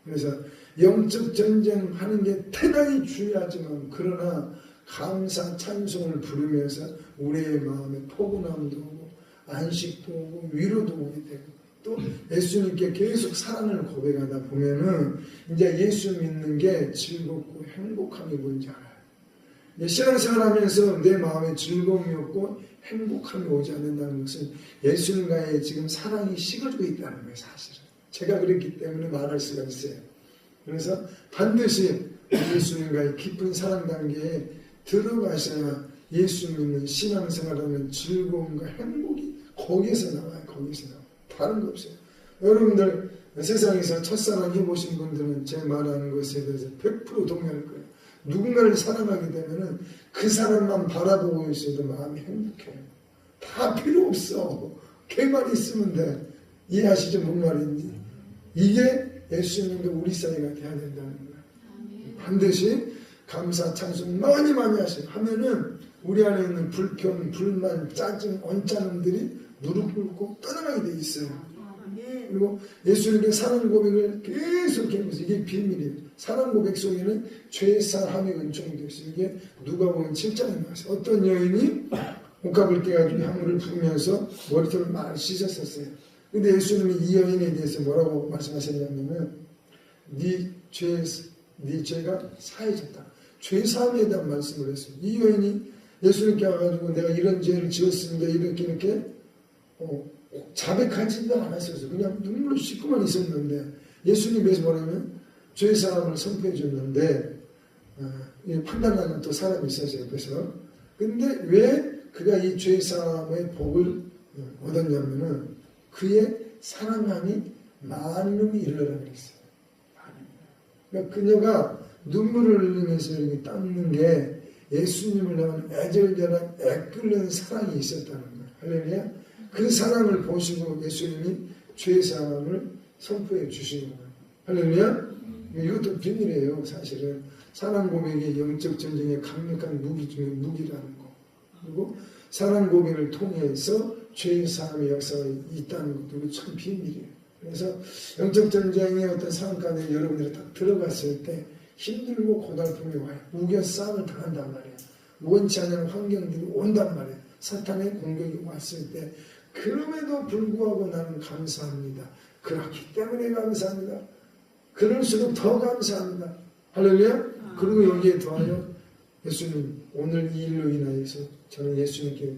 그래서 영적 전쟁하는 게 대단히 중요하지만, 그러나 감사 찬송을 부르면서 우리의 마음에 포근함도 오고 안식도 오고 위로도 오게 되고, 또 예수님께 계속 사랑을 고백하다 보면은 이제 예수 믿는 게 즐겁고 행복함이 뭔지 알아요. 신앙생활하면서 내 마음에 즐거움이 없고 행복함이 오지 않는다는 것은 예수님과의 지금 사랑이 식어지고 있다는 거예요. 사실은 제가 그랬기 때문에 말할 수가 있어요. 그래서 반드시 예수님과의 깊은 사랑 단계에 들어가셔야 예수 믿는 신앙생활하는 즐거움과 행복이 거기에서 나와요. 거기서 나와요. 다른 거 없어요. 여러분들 세상에서 첫사랑 해보신 분들은 제 말하는 것에 대해서 100% 동의할 거예요. 누군가를 사랑하게 되면은 그 사람만 바라보고 있어도 마음이 행복해요. 다 필요 없어. 걔만 있으면 돼. 이해하시죠? 뭔 말인지. 이게 예수님과 우리 사이가 돼야 된다는 거예요. 반드시 감사 찬송 많이 하세요. 하면은 우리 안에 있는 불평, 불만, 짜증, 언짢음들이 무릎 꿇고 떠나가게 돼 있어요. 그리고 예수님께 사랑 고백을 계속 해보세요. 이게 비밀이에요. 사랑 고백 속에는 죄사함이 은총이 되어 있어요. 이게 누가복음 7장에 나왔어요. 어떤 여인이 옷값을 떼가지고 향물을 부으면서 머리털을 많이 씻었었어요. 근데 예수님이 이 여인에 대해서 뭐라고 말씀하셨냐면은 네 죄가 사해졌다. 죄사함에 대한 말씀을 했어요. 이 여인이 예수님께 와가지고 내가 이런 죄를 지었습니다. 이렇게 자백하지도 않았어요. 그냥 눈물로 씻고만 있었는데 예수님께서 뭐냐면 죄사함을 선포해 줬는데 판단하는 또 사람이 있었어요. 옆에서. 근데 왜 그가 이 죄사함의 복을 얻었냐면은 그의 사랑함이 많음이 일러라고 그랬어요. 그러니까 그녀가 눈물을 흘리면서 이렇게 닦는 게 예수님을 향한 애절절한 애끓는 사랑이 있었다는 거예요. 할렐루야. 그 사랑을 보시고 예수님이 죄사함을 선포해 주시는 거예요. 할렐루야. 이것도 비밀이에요. 사실은 사랑 고백이 영적 전쟁의 강력한 무기 중에 무기라는 거. 그리고 사랑 고백을 통해서 죄사함의 역사가 있다는 것도 참 비밀이에요. 그래서 영적 전쟁의 어떤 상황가에 여러분들이 딱 들어갔을 때 힘들고 고달픔이 와요. 우겨 싸움을 당한단 말이에요. 원치 않는 환경들이 온단 말이에요. 사탄의 공격이 왔을 때 그럼에도 불구하고 나는 감사합니다. 그렇기 때문에 감사합니다. 그럴수록 더 감사합니다. 할렐루야. 그리고 여기에 더하여 예수님 오늘 이 일로 인하여서 저는 예수님께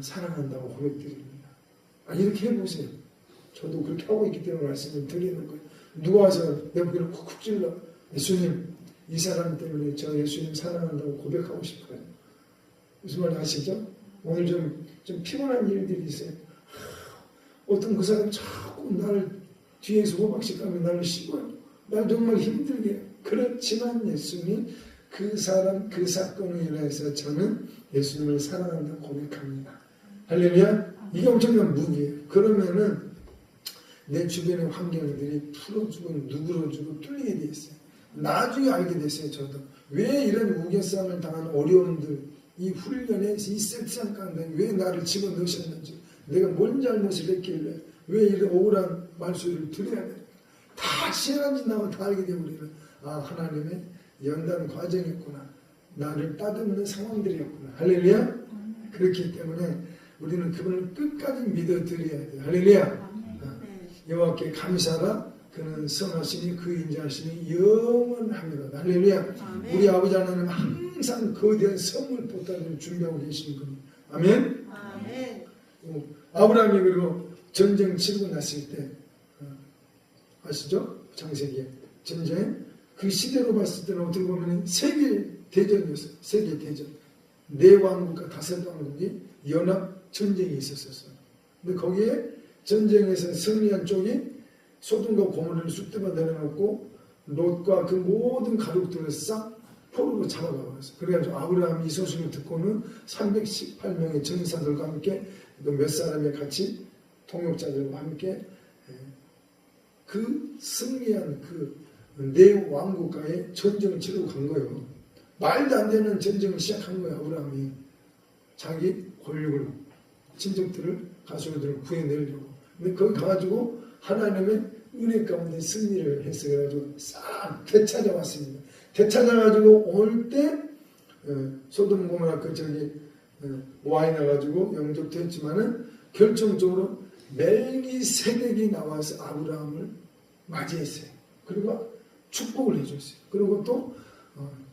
사랑한다고 고백드립니다. 이렇게 해보세요. 저도 그렇게 하고 있기 때문에 말씀을 드리는 거예요. 누가 와서 내 고개를 쿡쿡 찔러 예수님 이 사람 때문에 저 예수님 사랑한다고 고백하고 싶어요. 무슨 말인지 아시죠? 오늘 좀 피곤한 일들이 있어요. 어떤 그 사람이 자꾸 나를 뒤에서 호박식하면 나를 씹어요. 날 정말 힘들게 해요. 그렇지만 예수님 그 사람 그 사건을 인해서 저는 예수님을 사랑한다고 고백합니다. 할렐루야. 이게 엄청난 무기예요. 그러면은 내 주변의 환경들이 풀어주고 누그러주고 뚫리게 돼 있어요. 나중에 알게 됐어요. 저도 왜 이런 우겨싸움을 당하는 어려움들 이 훈련에 이 세트상 가운데 왜 나를 집어넣으셨는지 내가 뭔 잘못을 했길래 왜 이런 억울한 말소리를 들어야 돼. 다 시간 지나고 다 알게 되면 우리는 하나님의 연단 과정이었구나. 나를 따듬는 상황들이었구나. 할렐루야. 그렇기 때문에 우리는 그분을 끝까지 믿어드려야 돼요. 할렐루야. 여호와께 감사하라. 그는 선하시니 그 인자하시니 영원합니다. 할렐루야. 우리 아버지 하나님은 항상 거대한 선물 보따리를 준비하고 계신 분이. 아멘. 아브라함이 그리고 전쟁 치르고 났을 때 아시죠? 창세기에 전쟁 그 시대로 봤을 때는 어떻게 보면 세계 대전이었어요. 세계 대전. 네 왕국과 다섯 왕국이 연합 전쟁이 있었어요. 근데 거기에 전쟁에서 승리한 쪽이 소돔과 고모라를 쑥대밭 내려놓고 롯과 그 모든 가족들을 싹 포로로 잡아가 버렸어요. 그래가지고 아브라함이 이 소식을 듣고는 318명의 전사들과 함께 몇 사람이 같이 통역자들과 함께 그 승리한 그 네 왕국과의 전쟁을 치르고 간 거예요. 말도 안 되는 전쟁을 시작한 거예요. 아브라함이 자기 권력을 친척들을 가족들을 구해내려고. 근데 거기 가가지고 하나님의 은혜 가운데 승리를 했어요. 그래가지고 싹 되찾아왔습니다. 되찾아가지고 올 때 소돔 고모라 그 저기 와인 나가지고 영접도 했지만은 결정적으로 멜기세덱이 나와서 아브라함을 맞이했어요. 그리고 축복을 해줬어요. 그리고 또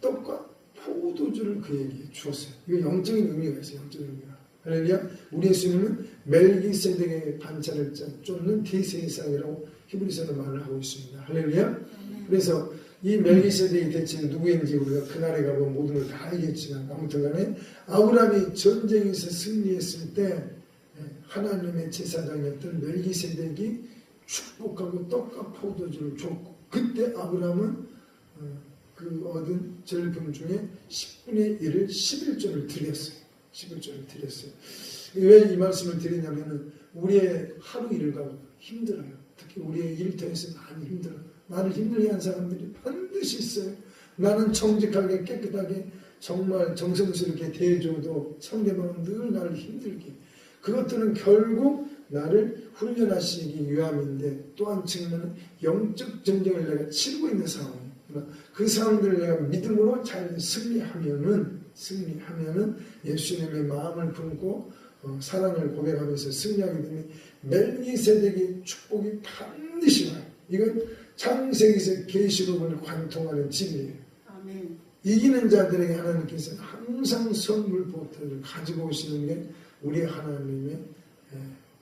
떡과 포도주를 그에게 주었어요. 이거 영적인 의미가 있어요. 영적인 의미가. 할렐루야. 우리 예수님은 멜기세덱의 반차를 쫓는 대세상이라고 히브리서는 말을 하고 있습니다. 할렐루야. 그래서 이 멜기세덱이 대체 누구인지 우리가 그날에 가보면 모든 걸 다 알겠지만 아무튼 간에 아브라함이 전쟁에서 승리했을 때 하나님의 제사장이었던 멜기세덱이 축복하고 떡과 포도주를 줬고 그때 아브라함은 그 얻은 절품 중에 10분의 1을 11조를 드렸어요. 11조를 드렸어요. 왜 이 말씀을 드리냐면은 우리의 하루 일과가 힘들어요. 특히 우리의 일터에서 많이 힘들어요. 나를 힘들게 한 사람들이 반드시 있어요. 나는 정직하게 깨끗하게 정말 정성스럽게 대해줘도 상대방은 늘 나를 힘들게. 그것들은 결국 나를 훈련하시기 위함인데 또 한 측면은 영적 전쟁을 내가 치르고 있는 상황이에요. 그 상황들을 내가 믿음으로 잘 승리하면은 예수님의 마음을 품고 사랑을 고백하면서 승리하게 되면 멜기세덱의 축복이 반드시 와요. 이건 창세기에서 계시록을 관통하는 진리예요. 아멘. 이기는 자들에게 하나님께서 항상 선물 보태를 가지고 오시는 게 우리 하나님의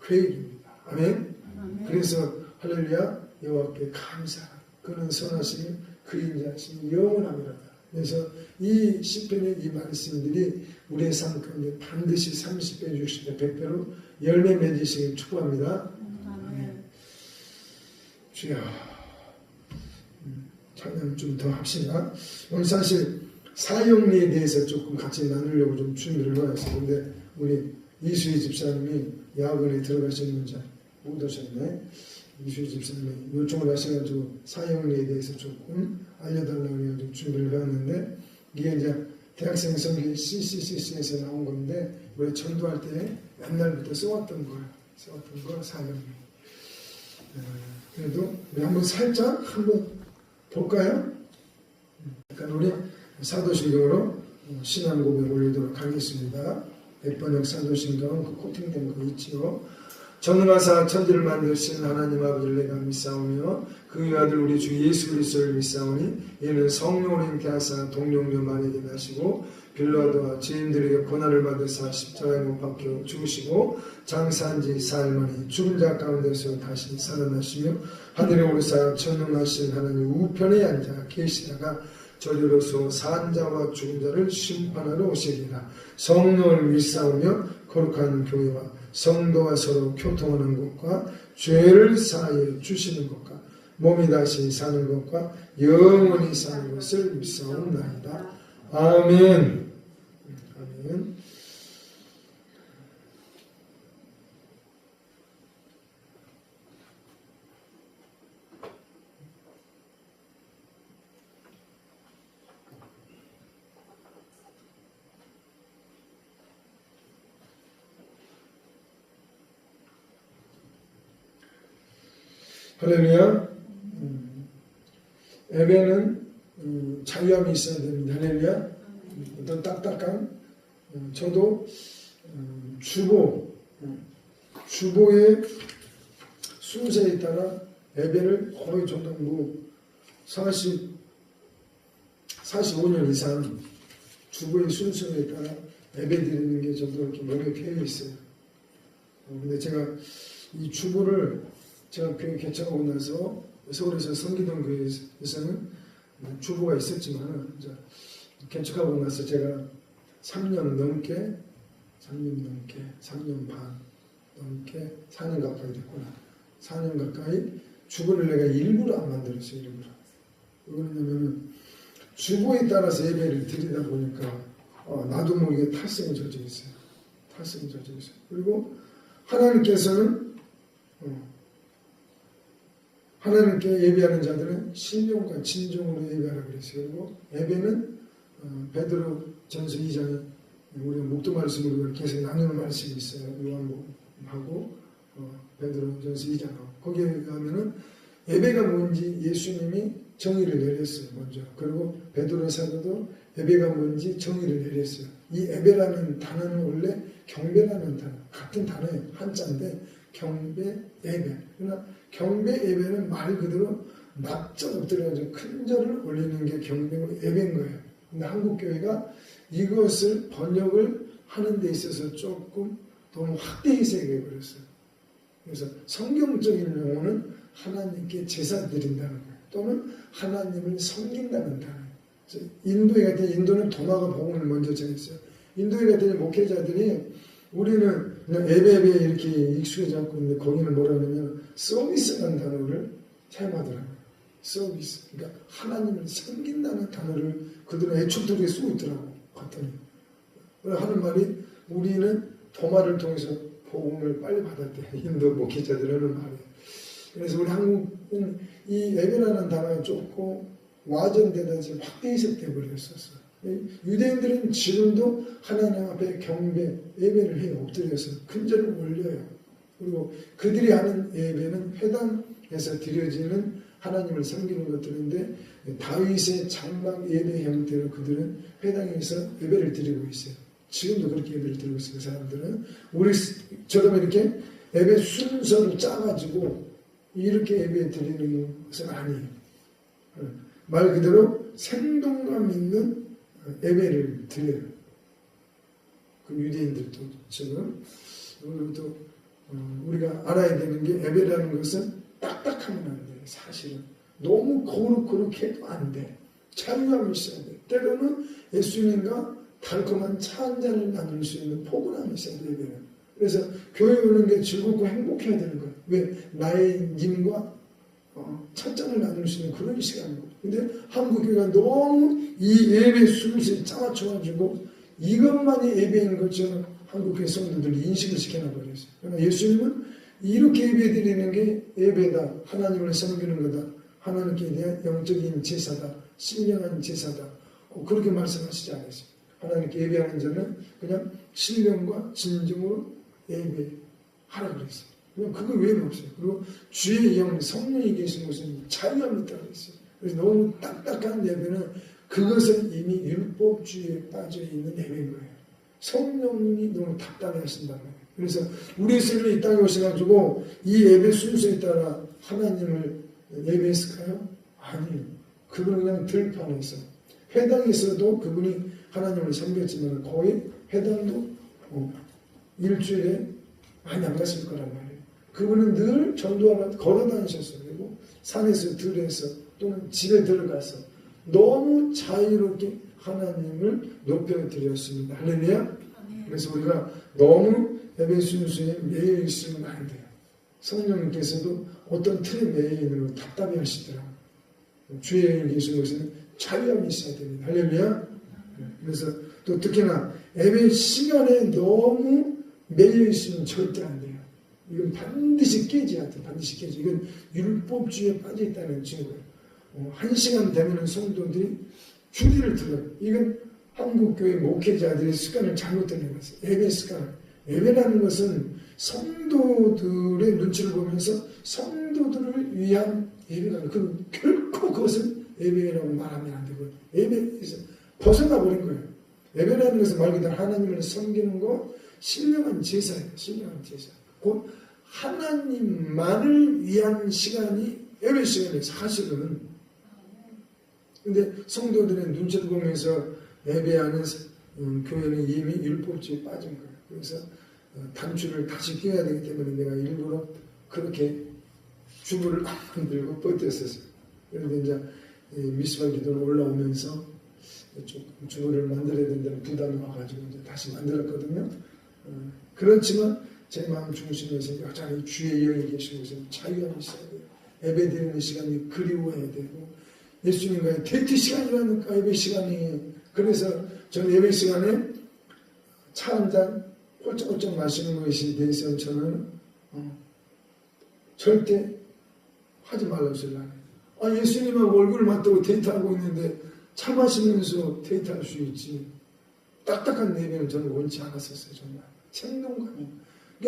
계획입니다. 아멘. 아멘. 그래서 할렐루야 여호와께 감사하라. 그는 선하시니 그 인자하시니 영원합니다. 그래서 이 시편의 이 말씀들이 우리의 삶 가운데 반드시 30배, 60배, 100배로 열매 맺으시길 축복합니다. 아멘. 주여 찬양 좀 더 합시다. 오늘 사실 사형리에 대해서 조금 같이 나누려고 좀 준비를 해왔어요. 근데 우리 이수희 집사님이 야근에 들어가셨는지 못 오셨네. 이수희 집사님이 요청을 하셔가지고 사형리에 대해서 조금 알려달라고 해가지고 준비를 해왔는데 이게 이제 대학생 선교 CCCC에서 나온 건데 우리 전도할 때 옛날부터 써왔던 거 사형리. 그래도 우리 한번 살짝 한번 볼까요? 그러니까 우리 사도신경으로 신앙 고백 올리도록 하겠습니다. 100번역 사도신경 그 코팅된 거 있지요. 전능하사 천지를 만드신 하나님 아버지를 내가 믿사오며 그의 아들 우리 주 예수 그리스도를 믿사오니 이는 성령으로 잉태하사 동령녀 만에 되게 하시고 빌라도와 죄인들에게 고난을 받으사 십자가에 못 박혀 죽으시고 장사한 지 사흘만에 죽은 자 가운데서 다시 살아나시며 하늘에 오르사 전능하신 하나님 우편에 앉아 계시다가 저리로서 산 자와 죽은 자를 심판하러 오시리라. 성령을 일싸우며 거룩한 교회와 성도가 서로 교통하는 것과 죄를 사하여 주시는 것과 몸이 다시 사는 것과 영원히 사는 것을 믿사옵나이다. 아멘. 아멘. 할렐루야. 예배는 자유함이 있어야 됩니다. 할렐루야. 어떤 딱딱한 저도 주보의 순서에 따라 예배를 거의 저도 뭐 45년 이상 주보의 순서에 따라 예배 드리는 게 저도 이렇게 머리에 피어 있어요. 근데 제가 이 주보를 제가 교회 개척하고 나서 서울에서 성기동 교회에서는 주보가 있었지만 개척하고 나서 제가 3년 반 넘게 4년 가까이 됐구나. 4년 가까이 주보를 내가 일부러 안 만들었어요. 일부러. 왜 그러냐면은 주보에 따라서 예배를 드리다 보니까 나도 모르게 탈성이 젖어 있어요. 그리고 하나님께서는 하나님께 예배하는 자들은 신령과 진정으로 예배하라 그랬어요. 그리고 예배는 베드로 전서 2장에 우리가 목도 말씀으로 계속 나누는 말씀이 있어요. 요한복음하고 베드로 전서 2장하고 거기에 가면은 예배가 뭔지 예수님이 정의를 내렸어요. 먼저. 그리고 베드로 사도도 예배가 뭔지 정의를 내렸어요. 이 예배라는 단어는 원래 경배라는 단어, 같은 단어예요. 한자인데 경배, 예배. 그러나 경배, 예배는 말 그대로 낙자 엎드려가지고 큰 절을 올리는 게 경배고 예배인 거예요. 근데 한국교회가 이것을 번역을 하는 데 있어서 조금 너무 확대해서 얘기해버렸어요. 그래서 성경적인 용어는 하나님께 제사 드린다는 거예요. 또는 하나님을 섬긴다는 단어예요. 인도에 같은 인도는 도마가 복음을 먼저 전했어요. 인도에 같은 목회자들이 우리는 그냥 예배에 이렇게 익숙해져 갖고 있는데 거기는 뭐라 그러냐면 서비스라는 단어를 사용하더라고요. 서비스. 그러니까 하나님을 섬긴다는 단어를 그들은 애축들이 쓰고 있더라고. 봤더니. 하는 말이 우리는 도마를 통해서 복음을 빨리 받았대. 인도 목회자들 하는 말이에요. 그래서 우리 한국은 이 예배라는 단어가 조금 와전되다 지금 확대 해석돼 버렸었어. 유대인들은 지금도 하나님 앞에 경배, 예배를 해요. 엎드려서 큰절을 올려요. 그리고 그들이 하는 예배는 회당에서 드려지는 하나님을 섬기는 것들인데 다윗의 장막 예배 형태로 그들은 회당에서 예배를 드리고 있어요. 지금도 그렇게 예배를 드리고 있어요. 그 사람들은 저도 이렇게 예배 순서를 짜가지고 이렇게 예배 드리는 것은 아니에요. 말 그대로 생동감 있는 예배를 드려요. 그 유대인들도 지금 또 우리가 알아야 되는 게 예배라는 것은 딱딱하면 안 돼요. 사실은 너무 거룩해도 안 돼. 자유함이 있어야 돼. 때로는 예수님과 달콤한 차 한 잔을 나눌 수 있는 포근함이 있어야 돼. 예배는. 그래서 교회 오는 게 즐겁고 행복해야 되는 거예요. 왜? 나의 님과 첫 잔을 나눌 수 있는 그런 시간이고. 근데 한국교회가 너무 이 예배 순서에 짜맞춰가지고 이것만이 예배인 것처럼 한국교회 성도들이 인식을 시켜놔버렸어요. 그러나 예수님은 이렇게 예배 드리는 게 예배다. 하나님을 섬기는 거다. 하나님께 대한 영적인 제사다. 신령한 제사다. 그렇게 말씀하시지 않았어요. 하나님께 예배하는 자는 그냥 신령과 진정으로 예배하라 그랬어요. 그거 외에는 없어요. 그리고 주의 영, 성령이 계신 곳은 자유함이 있다고 했어요. 그래서 너무 딱딱한 예배는 그것은 이미 율법주의에 빠져있는 예배인 거예요. 성령님이 너무 답답해 하신다는 거예요. 그래서 우리 스스로 이 땅에 오셔가지고 이 예배 순서에 따라 하나님을 예배했을까요? 아니요. 그건 그냥 들판에서 회당에서도 그분이 하나님을 섬겼지만 거의 회당도 일주일에 많이 안 갔을 거란 말이에요. 그분은 늘 전도하러 걸어 다니셨어요. 그리고 산에서 들에서 또는 집에 들어가서 너무 자유롭게 하나님을 높여드렸습니다. 할렐루야. 그래서 우리가 너무 예배 순수에 매여 있으면 안 돼요. 성령님께서도 어떤 틀에 매여 있는 걸 답답해 하시더라고요. 주의 계신 것은 자유함이 있어야 됩니다. 할렐루야. 그래서 또 특히나 예배 시간에 너무 매여 있으면 절대 안 돼요. 이건 반드시 깨져야 돼. 반드시 깨져. 이건 율법주의에 빠져 있다는 증거예요. 1시간 되면 성도들이 주리를 들어요. 이건 한국교회 목회자들의 습관을 잘못 들은 것이에요. 예배 습관. 예배라는 것은 성도들의 눈치를 보면서 성도들을 위한 예배가 아니고 결코 그것은 예배라고 말하면 안 되고 예배에서 벗어나 버린 거예요. 예배라는 것은 말 그대로 하나님을 섬기는 거 신령한 제사예요. 신령한 제사. 곧 하나님만을 위한 시간이 예배 시간이에요. 사실은. 근데 성도들의 눈치를 보면서 예배하는 교회는 이미 율법주의에 빠진 거예요. 그래서 단추를 다시 끼워야 되기 때문에 내가 일부러 그렇게 주부를 안 만들고 버텼었어요. 그런데 이제 미스바 기도는 올라오면서 조금 주부를 만들어야 된다는 부담이 와가지고 이제 다시 만들었거든요. 그렇지만 제 마음 중심에서 여전히 주의 영이 계신 곳은 자유함이 있어야 돼요. 예배 드리는 시간이 그리워야 되고 예수님과의 데이트 시간이라니까 예배 시간이. 그래서 저는 예배 시간에 차 한 잔 홀짝홀짝 마시는 것에 대해서는 저는 절대 하지 말라고 소리를 안 해요. 예수님하고 얼굴을 맞대고 데이트하고 있는데 차 마시면서 데이트할 수 있지. 딱딱한 예배는 저는 원치 않았었어요. 정말 생동감이.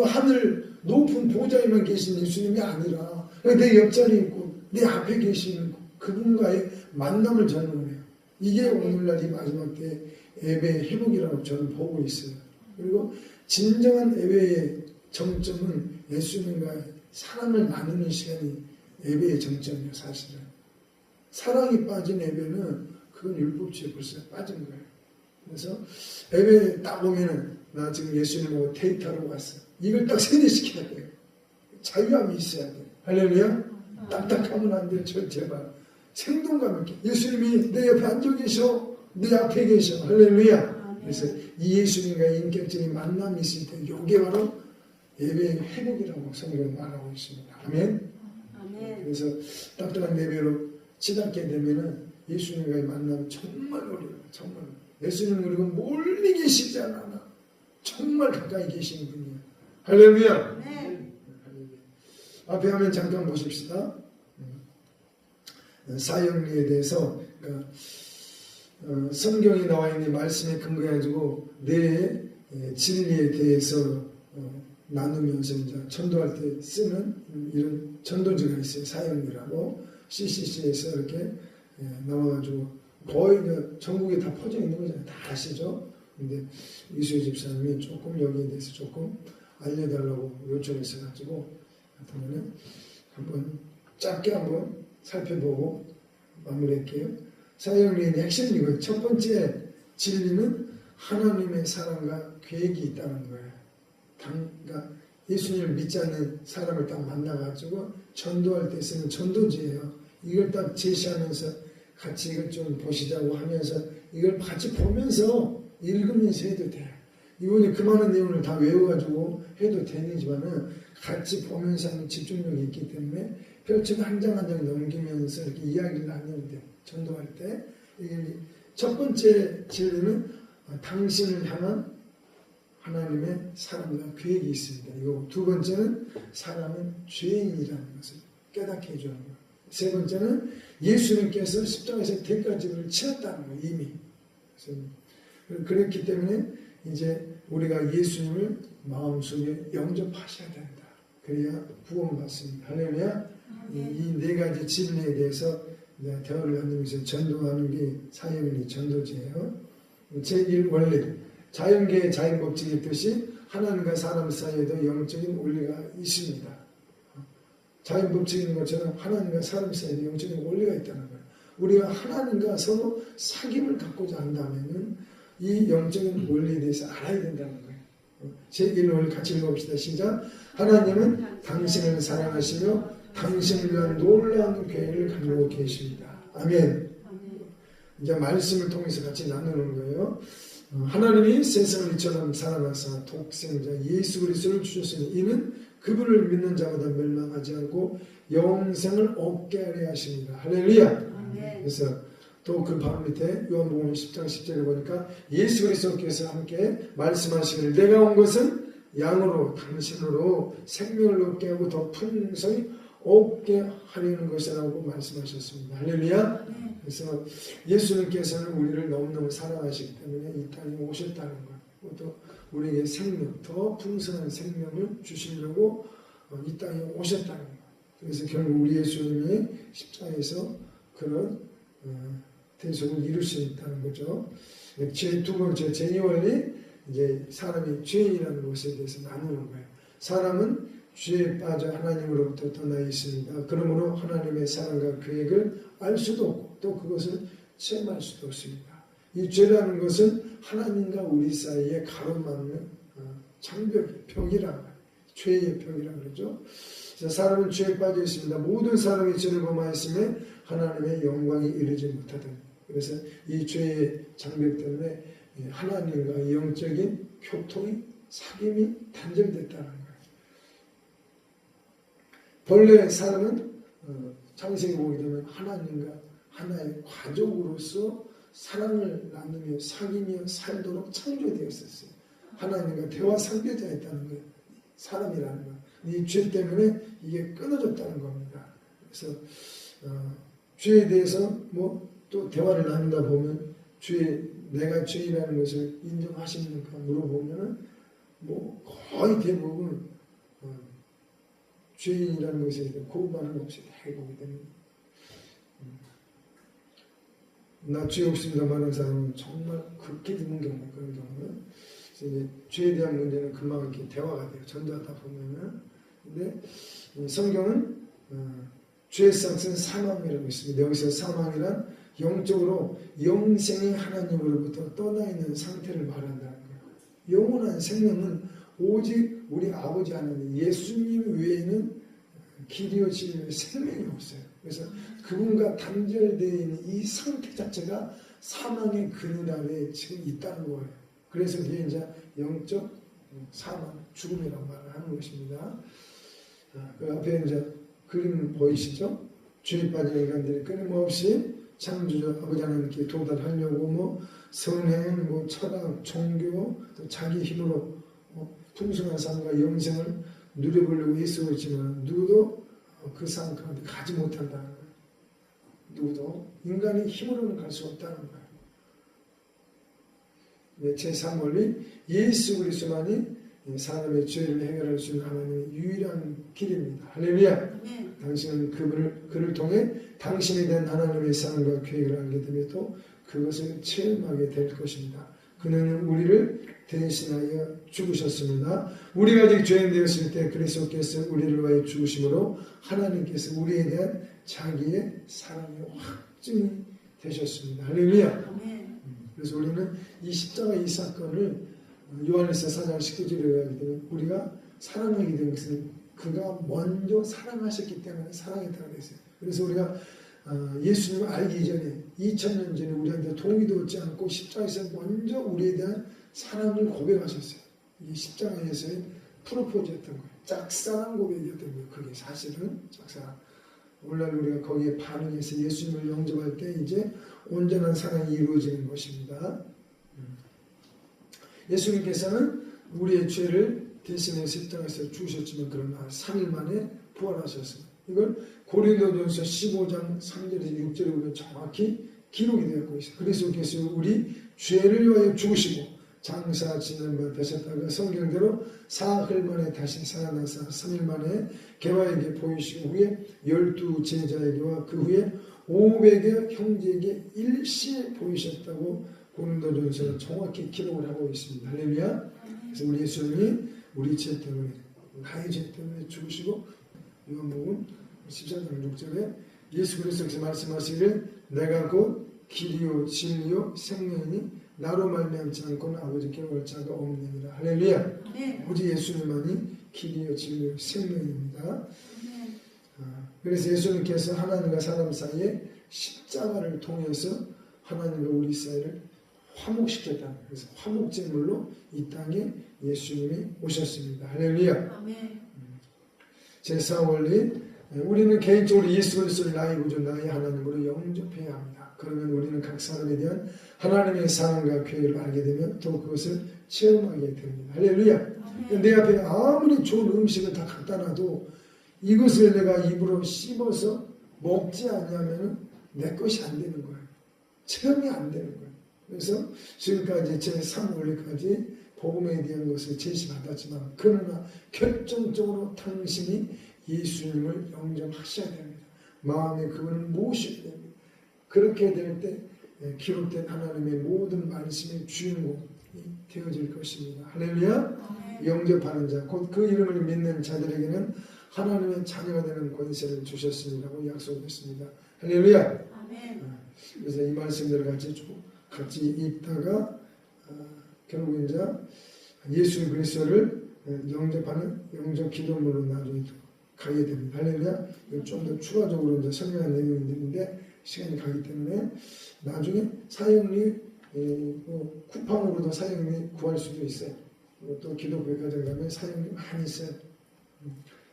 하늘 높은 보좌에만 계신 예수님이 아니라 내 옆자리에 있고 내 앞에 계신 그분과의 만남을 저는 원해요. 이게 오늘날 이 마지막 때 예배의 회복이라고 저는 보고 있어요. 그리고 진정한 예배의 정점은 예수님과의 사랑을 나누는 시간이 예배의 정점이에요. 사실은. 사랑이 빠진 예배는 그건 율법주의에 벌써 빠진 거예요. 그래서 예배 딱 보면은 나 지금 예수님하고 데이트하러 왔어. 이걸 딱 세뇌시켜야 돼요. 자유함이 있어야 돼요. 할렐루야. 딱딱하면 안 돼요. 제발. 생동감 있게. 예수님이 내 옆에 앉아 계셔. 내 앞에 계셔. 할렐루야. 그래서 이 예수님과의 인격적인 만남이 있을 때 이게 바로 예배의 회복이라고 성경은 말하고 있습니다. 아멘. 그래서 딱딱한 예배로 치닫게 되면은 예수님과의 만남 정말 어려워요. 정말. 예수님은 우리가 멀리 계시지 않아. 정말 가까이 계시는 분이에요. 할렐루야. 네. 앞에 화면 잠깐 보십시다. 사형리에 대해서 그러니까 성경에 나와 있는 말씀에 근거해가지고 내 진리에 대해서 나누면서 이제 전도할 때 쓰는 이런 전도지가 있어요. 사형리라고 CCC에서 이렇게 나와가지고 거의 전국에 다 퍼져 있는 거잖아요. 다 아시죠? 근데 이수희 집사님이 조금 여기에 대해서 조금 알려달라고 요청했어가지고 그러면 한번 짧게 한번 살펴보고 마무리할게요. 사형리의 핵심이 이거예요. 첫 번째 진리는 하나님의 사랑과 계획이 있다는 거예요. 그러니까 예수님을 믿지 않는 사람을 딱 만나가지고 전도할 때 쓰는 전도지예요. 이걸 딱 제시하면서 같이 이걸 좀 보시자고 하면서 이걸 같이 보면서 읽으면서 해도 돼요. 이분이 그 많은 내용을 다 외워가지고 해도 되지만은 같이 보면서 하는 집중력이 있기 때문에 펼쳐서 한 장 한 장 넘기면서 이렇게 이야기를 하면 돼요. 전도할 때. 첫 번째 진리는 당신을 향한 하나님의 사랑과 계획이 있습니다. 이거 두 번째는 사람은 죄인이라는 것을 깨닫게 해주는 거예요. 세 번째는 예수님께서 십자가에서 대가지를 치렀다는 거예요. 이미. 그렇기 때문에 이제 우리가 예수님을 마음속에 영접하셔야 된다. 그래야 구원받습니다. 할렐루야. 이 네 가지 진리에 대해서 대화를 나누면서 전도하는 게 사형리 전도지예요. 제1 원리. 자연계의 자연법칙이 있듯이 하나님과 사람 사이에도 영적인 원리가 있습니다. 자연법칙인 것처럼 하나님과 사람 사이에도 영적인 원리가 있다는 거예요. 우리가 하나님과 서로 사귐을 갖고자 한다면은 이 영적인 원리에 대해서 알아야 된다는 거예요. 제1을 같이 읽어봅시다. 시작. 하나님은 당신을 사랑하시며 당신을 위한 놀라운 계획을 가지고 계십니다. 아멘. 이제 말씀을 통해서 같이 나누는 거예요. 하나님이 세상을 이처럼 사랑하사 독생자 예수 그리스도를 주셨으니 이는 그분을 믿는 자마다 멸망하지 않고 영생을 얻게 하려 하십니다. 할렐루야. 그래서 또 그 바로 밑에 요한복음 10장 10절에 보니까 예수 그리스도께서 함께 말씀하시기를 내가 온 것은 양으로 당신으로 생명을 얻게 하고 더 풍성히 얻게 하려는 것이라고 말씀하셨습니다. 할렐루야. 그래서 예수님께서는 우리를 너무너무 사랑하시기 때문에 이 땅에 오셨다는 것, 또 우리에게 생명, 더 풍성한 생명을 주시려고 이 땅에 오셨다는 것. 그래서 결국 우리 예수님이 십자가에서 그런 대속을 이루셨다는 거죠. 두 번째 제2원리, 이제 사람이 죄인이라는 것에 대해서 나누는 거예요. 사람은 죄에 빠져 하나님으로부터 떠나 있습니다. 그러므로 하나님의 사랑과 계획을 알 수도 없고 또 그것을 체험할 수도 없습니다. 이 죄라는 것은 하나님과 우리 사이에 가로막는 장벽, 벽이라고 해요. 죄의 벽이라고 그러죠. 사람은 죄에 빠져 있습니다. 모든 사람이 죄를 범하였으며 하나님의 영광이 이르지 못하더니. 그래서 이 죄의 장벽 때문에 하나님과 영적인 교통이 사귐이 단절됐다는 거예요. 본래 사람은 창세기 보게 되면 하나님과 하나의 가족으로서 사랑을 나누며 사귀며 살도록 창조되었었어요. 하나님과 대화 상대자였다는 거예요. 사람이라는 거. 이 죄 때문에 이게 끊어졌다는 겁니다. 그래서 죄에 대해서 뭐 또 대화를 나누다 보면 내가 죄인이라는 것을 인정하십니까? 물어보면은 뭐 거의 대부분 죄인이라는 것에 대해 고발하는 것이 해보게 됩니다. 나 죄 없습니다 말하는 사람은 정말 극히 드문 경우에 그런 경우는 이제 죄에 대한 문제는 금방 이렇게 대화가 돼요. 전도하다 보면은. 근데 성경은 죄의 삭은 사망이라고 있습니다. 여기서 사망이란 영적으로 영생의 하나님으로부터 떠나 있는 상태를 말한다는 거예요. 영원한 생명은 오직 우리 아버지 하나님 예수님 외에는 길이요 진리요 생명이 없어요. 그래서 그분과 단절되어 있는 이 상태 자체가 사망의 그늘 아래에 지금 있다는 거예요. 그래서 그게 이제 영적 사망, 죽음이라고 말을 하는 것입니다. 그 앞에 이제 그림 보이시죠? 죄에 빠진 인간들이 끊임없이 창조주 아버지 하나님께 도달하려고 뭐 성행, 뭐 철학, 종교, 또 자기 힘으로 풍성한 삶과 영생을 누려보려고 애쓰고 있지만 누구도 그 삶 가운데 가지 못한다는 거예요. 누구도 인간의 힘으로는 갈 수 없다는 거예요. 제3원리 예수 그리스도만이 사람의 죄를 해결할 수 있는 하나님의 유일한 길입니다. 할렐루야. 당신은 그를 통해 당신에 대한 하나님의 사랑과 계획을 알게 되며 또 그것을 체험하게 될 것입니다. 그는 우리를 대신하여 죽으셨습니다. 우리가 아직 죄인 되었을 때 그리스도께서 우리를 위하여 죽으심으로 하나님께서 우리에 대한 자기의 사랑의 확증이 되셨습니다. 할렐루야. 그래서 우리는 이 십자가 이 사건을 요한일서 4장 19절에 하게 되면 우리가 사랑하게 된 것은 그가 먼저 사랑하셨기 때문에 사랑했다고 했어요. 그래서 우리가 예수님을 알기 전에 2000년 전에 우리한테 동의도 얻지 않고 십자가에서 먼저 우리에 대한 사랑을 고백하셨어요. 이 십자가에서의 프로포즈였던 거예요. 짝사랑 고백이었던 거예요. 그게 사실은 짝사랑. 오늘날 우리가 거기에 반응해서 예수님을 영접할 때 이제 온전한 사랑이 이루어지는 것입니다. 예수님께서는 우리의 죄를 대신해 십자가에서 죽으셨지만 그러나 3일 만에 부활하셨습니다. 이걸 고린도전서 15장 3절에서 6절에 보면 정확히 기록이 되었고 있어요. 그리스도께서 우리 죄를 위하여 죽으시고 장사 지난 바 되셨다가 성경대로 사흘 만에 다시 살아나사 3일 만에 개화에게 보이시고 후에 12 제자에게와 그 후에 500여 형제에게 일시에 보이셨다고 고린도전서는 정확히 기록을 하고 있습니다. 할렐루야. 그래서 우리 예수님이 우리 죄 때문에 나의 죄 때문에 죽으시고 요한복음 14장 6절에 예수 그리스도께서 말씀하시기를 내가 곧 길이요 진리요 생명이니 나로 말미암지 않고는 아버지께 올 자가 없느니라. 할렐루야. 네. 오직 예수님만이 길이요 진리요 생명입니다. 네. 그래서 예수님께서 하나님과 사람 사이에 십자가를 통해서 하나님과 우리 사이를 화목시켰다. 그래서 화목제물로 이 땅에 예수님이 오셨습니다. 할렐루야. 아멘. 제4원리 우리는 개인적으로 예수 그리스도를 나의 구주 나의 하나님으로 영접해야 합니다. 그러면 우리는 각 사람에 대한 하나님의 사랑과 계획을 알게 되면 또 그것을 체험하게 됩니다. 할렐루야. 아멘. 내 앞에 아무리 좋은 음식을 다 갖다 놔도 이것을 내가 입으로 씹어서 먹지 않으면 내 것이 안 되는 거예요. 체험이 안 되는 거예요. 그래서 지금까지 제3원리까지 복음에 대한 것을 제시받았지만 그러나 결정적으로 당신이 예수님을 영접하셔야 됩니다. 마음에 그분을 모셔야 됩니다. 그렇게 될 때 기록된 하나님의 모든 말씀의 주인공이 되어질 것입니다. 할렐루야. 영접하는 자, 곧 그 이름을 믿는 자들에게는 하나님의 자녀가 되는 권세를 주셨습니다고 약속했습니다. 할렐루야. 아멘. 그래서 이 말씀들을 같이 읽다가 결국 이제 예수 그리스도를 영접하는 영접 기도문으로 나중에 가게 됩니다. 할렐루야. 좀 더 추가적으로 이제 설명한 내용인데 시간이 가기 때문에 나중에 사형리 쿠팡으로도 사형리 구할 수도 있어요. 또 기도 구역과정 가면 사형리 많이 있어요.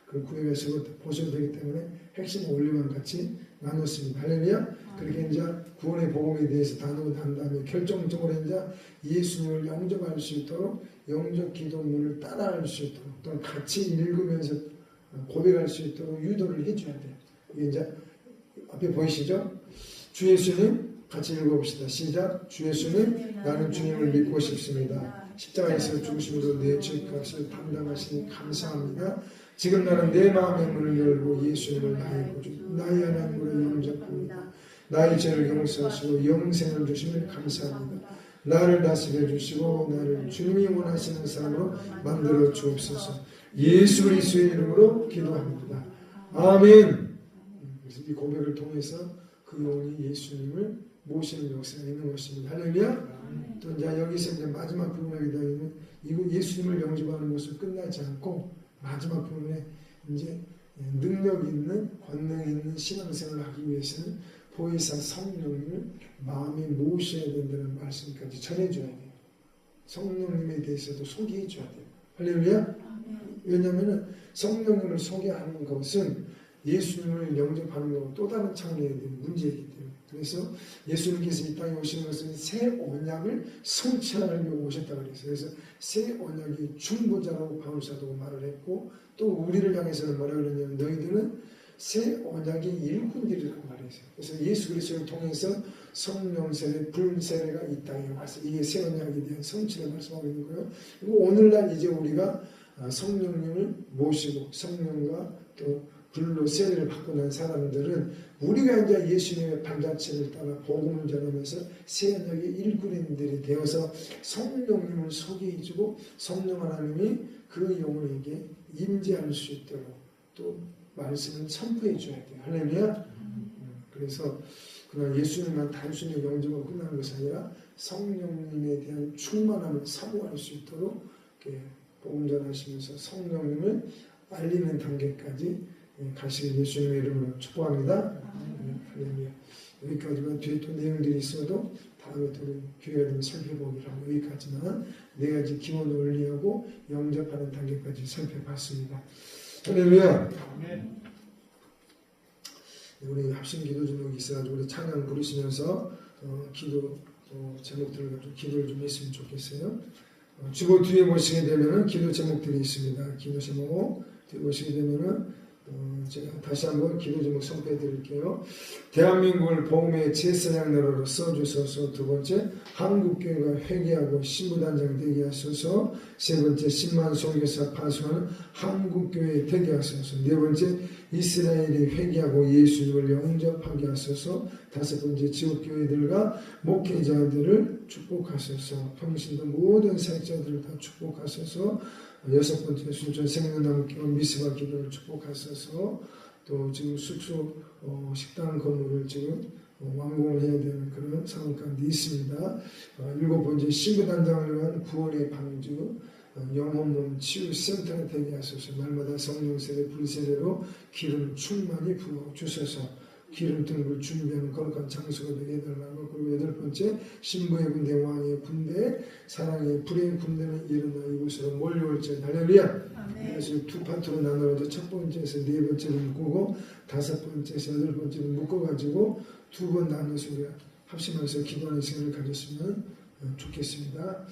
그 구역에서 보셔도 되기 때문에 핵심 원리만 같이 나눴습니다. 할렐루야. 그렇게 이제 구원의 복음에 대해서 나누고 난 다음에 결정적으로 이제 예수님을 영접할 수 있도록 영접 기도문을 따라할 수 있도록 또는 같이 읽으면서 고백할 수 있도록 유도를 해줘야 돼요. 이게 이제 앞에 보이시죠? 주 예수님 같이 읽어봅시다. 시작. 주 예수님 나는 주님을 믿고 싶습니다. 십자가에서 죽으심으로 내 죄값을 담당하시니 감사합니다. 지금 나는 내 마음의 문을 열고 예수님을 나의 구주 나의 하나님으로 영접합니다. 나의 죄를 용서하시고 영생을 주시면 감사합니다. 나를 다스려 주시고 나를 주님이 원하시는 사람으로 만들어 주옵소서. 예수 그리스도의 이름으로 기도합니다. 아멘. 그래서 이 고백을 통해서 그 영혼이 예수님을 모시는 역사가 있는 것입니다. 할렐루야. 또 이제 여기서 이제 마지막 부분에 대한 이거 예수님을 영접하는 모습 끝나지 않고 마지막 부분에 이제 능력 있는 권능 있는 신앙생활을 하기 위해서는 보혜사 성령님을 마음에 모셔야 된다는 말씀까지 전해줘야 돼요. 성령님에 대해서도 소개해줘야 돼요. 할렐루야. 왜냐하면 성령님을 소개하는 것은 예수님을 영접하는 것과 또 다른 차원의 문제이기 때문에 그래서 예수님께서 이 땅에 오시는 것은 새 언약을 성취하려고 오셨다고 그랬어요. 그래서 새 언약의 중보자라고 바울사도가 말을 했고 또 우리를 향해서는 뭐라 그러냐면 너희들은 새 언약의 일꾼들이라고 말했어요. 그래서 예수 그리스도를 통해서 성령 세례, 불 세례가 이 땅에 와서 이게 새 언약에 대한 성취를 말씀하고 있는 거예요. 그리고 오늘날 이제 우리가 성령님을 모시고 성령과 또 불로 세례를 받고 난 사람들은 우리가 이제 예수님의 발자취를 따라 복음을 전하면서 새 언약의 일꾼들이 되어서 성령님을 소개해주고 성령 하나님이 그 영혼에게 임재할 수 있도록 또 말씀을 선포해 줘야 돼요. 할렐루야. 그래서 그러나 예수님만 단순히 영접하고 끝나는 것이 아니라 성령님에 대한 충만함을 사모할 수 있도록 복음 전하시면서 성령님을 알리는 단계까지 가시길 예수님의 이름으로 축복합니다. 할렐루야. 여기까지만 뒤에 또 내용들이 있어도 다음에 또 기회가 되면 살펴보기로 하고 여기까지만 네 가지 기본 원리하고 영접하는 단계까지 살펴봤습니다. 할렐루야. 우리 합심 기도 제목이 있어가지고 우리 찬양 부르시면서 기도 제목들을 가지고 기도를 좀 했으면 좋겠어요. 주보 뒤에 보시게 되면은 기도 제목들이 있습니다. 기도 제목 뒤에 보시게 되면은 제가 다시 한번 기도 제목 선포해 드릴게요. 대한민국을 복음의 제사장 나라로 써주소서. 두 번째, 한국교회가 회개하고 신부단장 되게 하소서. 세 번째, 10만 선교사 파송하는 한국교회에 되게 하소서. 네 번째, 이스라엘이 회개하고 예수님을 영접하게 하소서. 다섯 번째, 지역교회들과 목회자들을 축복하소서. 평신도 모든 사역자들을 다 축복하소서. 여섯 번째, 순천 생명나무 기원 미스바 기도를 축복하소서. 또 지금 숙소 식당 건물을 지금 완공을 해야 되는 그런 상황 가운데 있습니다. 7번째 신부단장을 위한 구원의 방주 영혼몸 치유센터가 되게 하소서. 날마다 성령 세례 불세례로 기름 충만히 부어 주셔서 기름 등을 준비하는 거룩한 장소가 되게 해달라고. 그리고 8번째 신부의 군대 왕의 군대 사랑의 불의 군대는 일어나 이곳으로 몰려올지. 할렐루야. 그래서 두 파트로 나눠서 첫 번째에서 4번째를 묶고 5번째에서 8번째를 묶어가지고 2번 나눠서 우리가 합심해서 기도하는 시간을 가졌으면 좋겠습니다.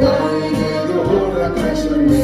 나에게도 허락하셨네.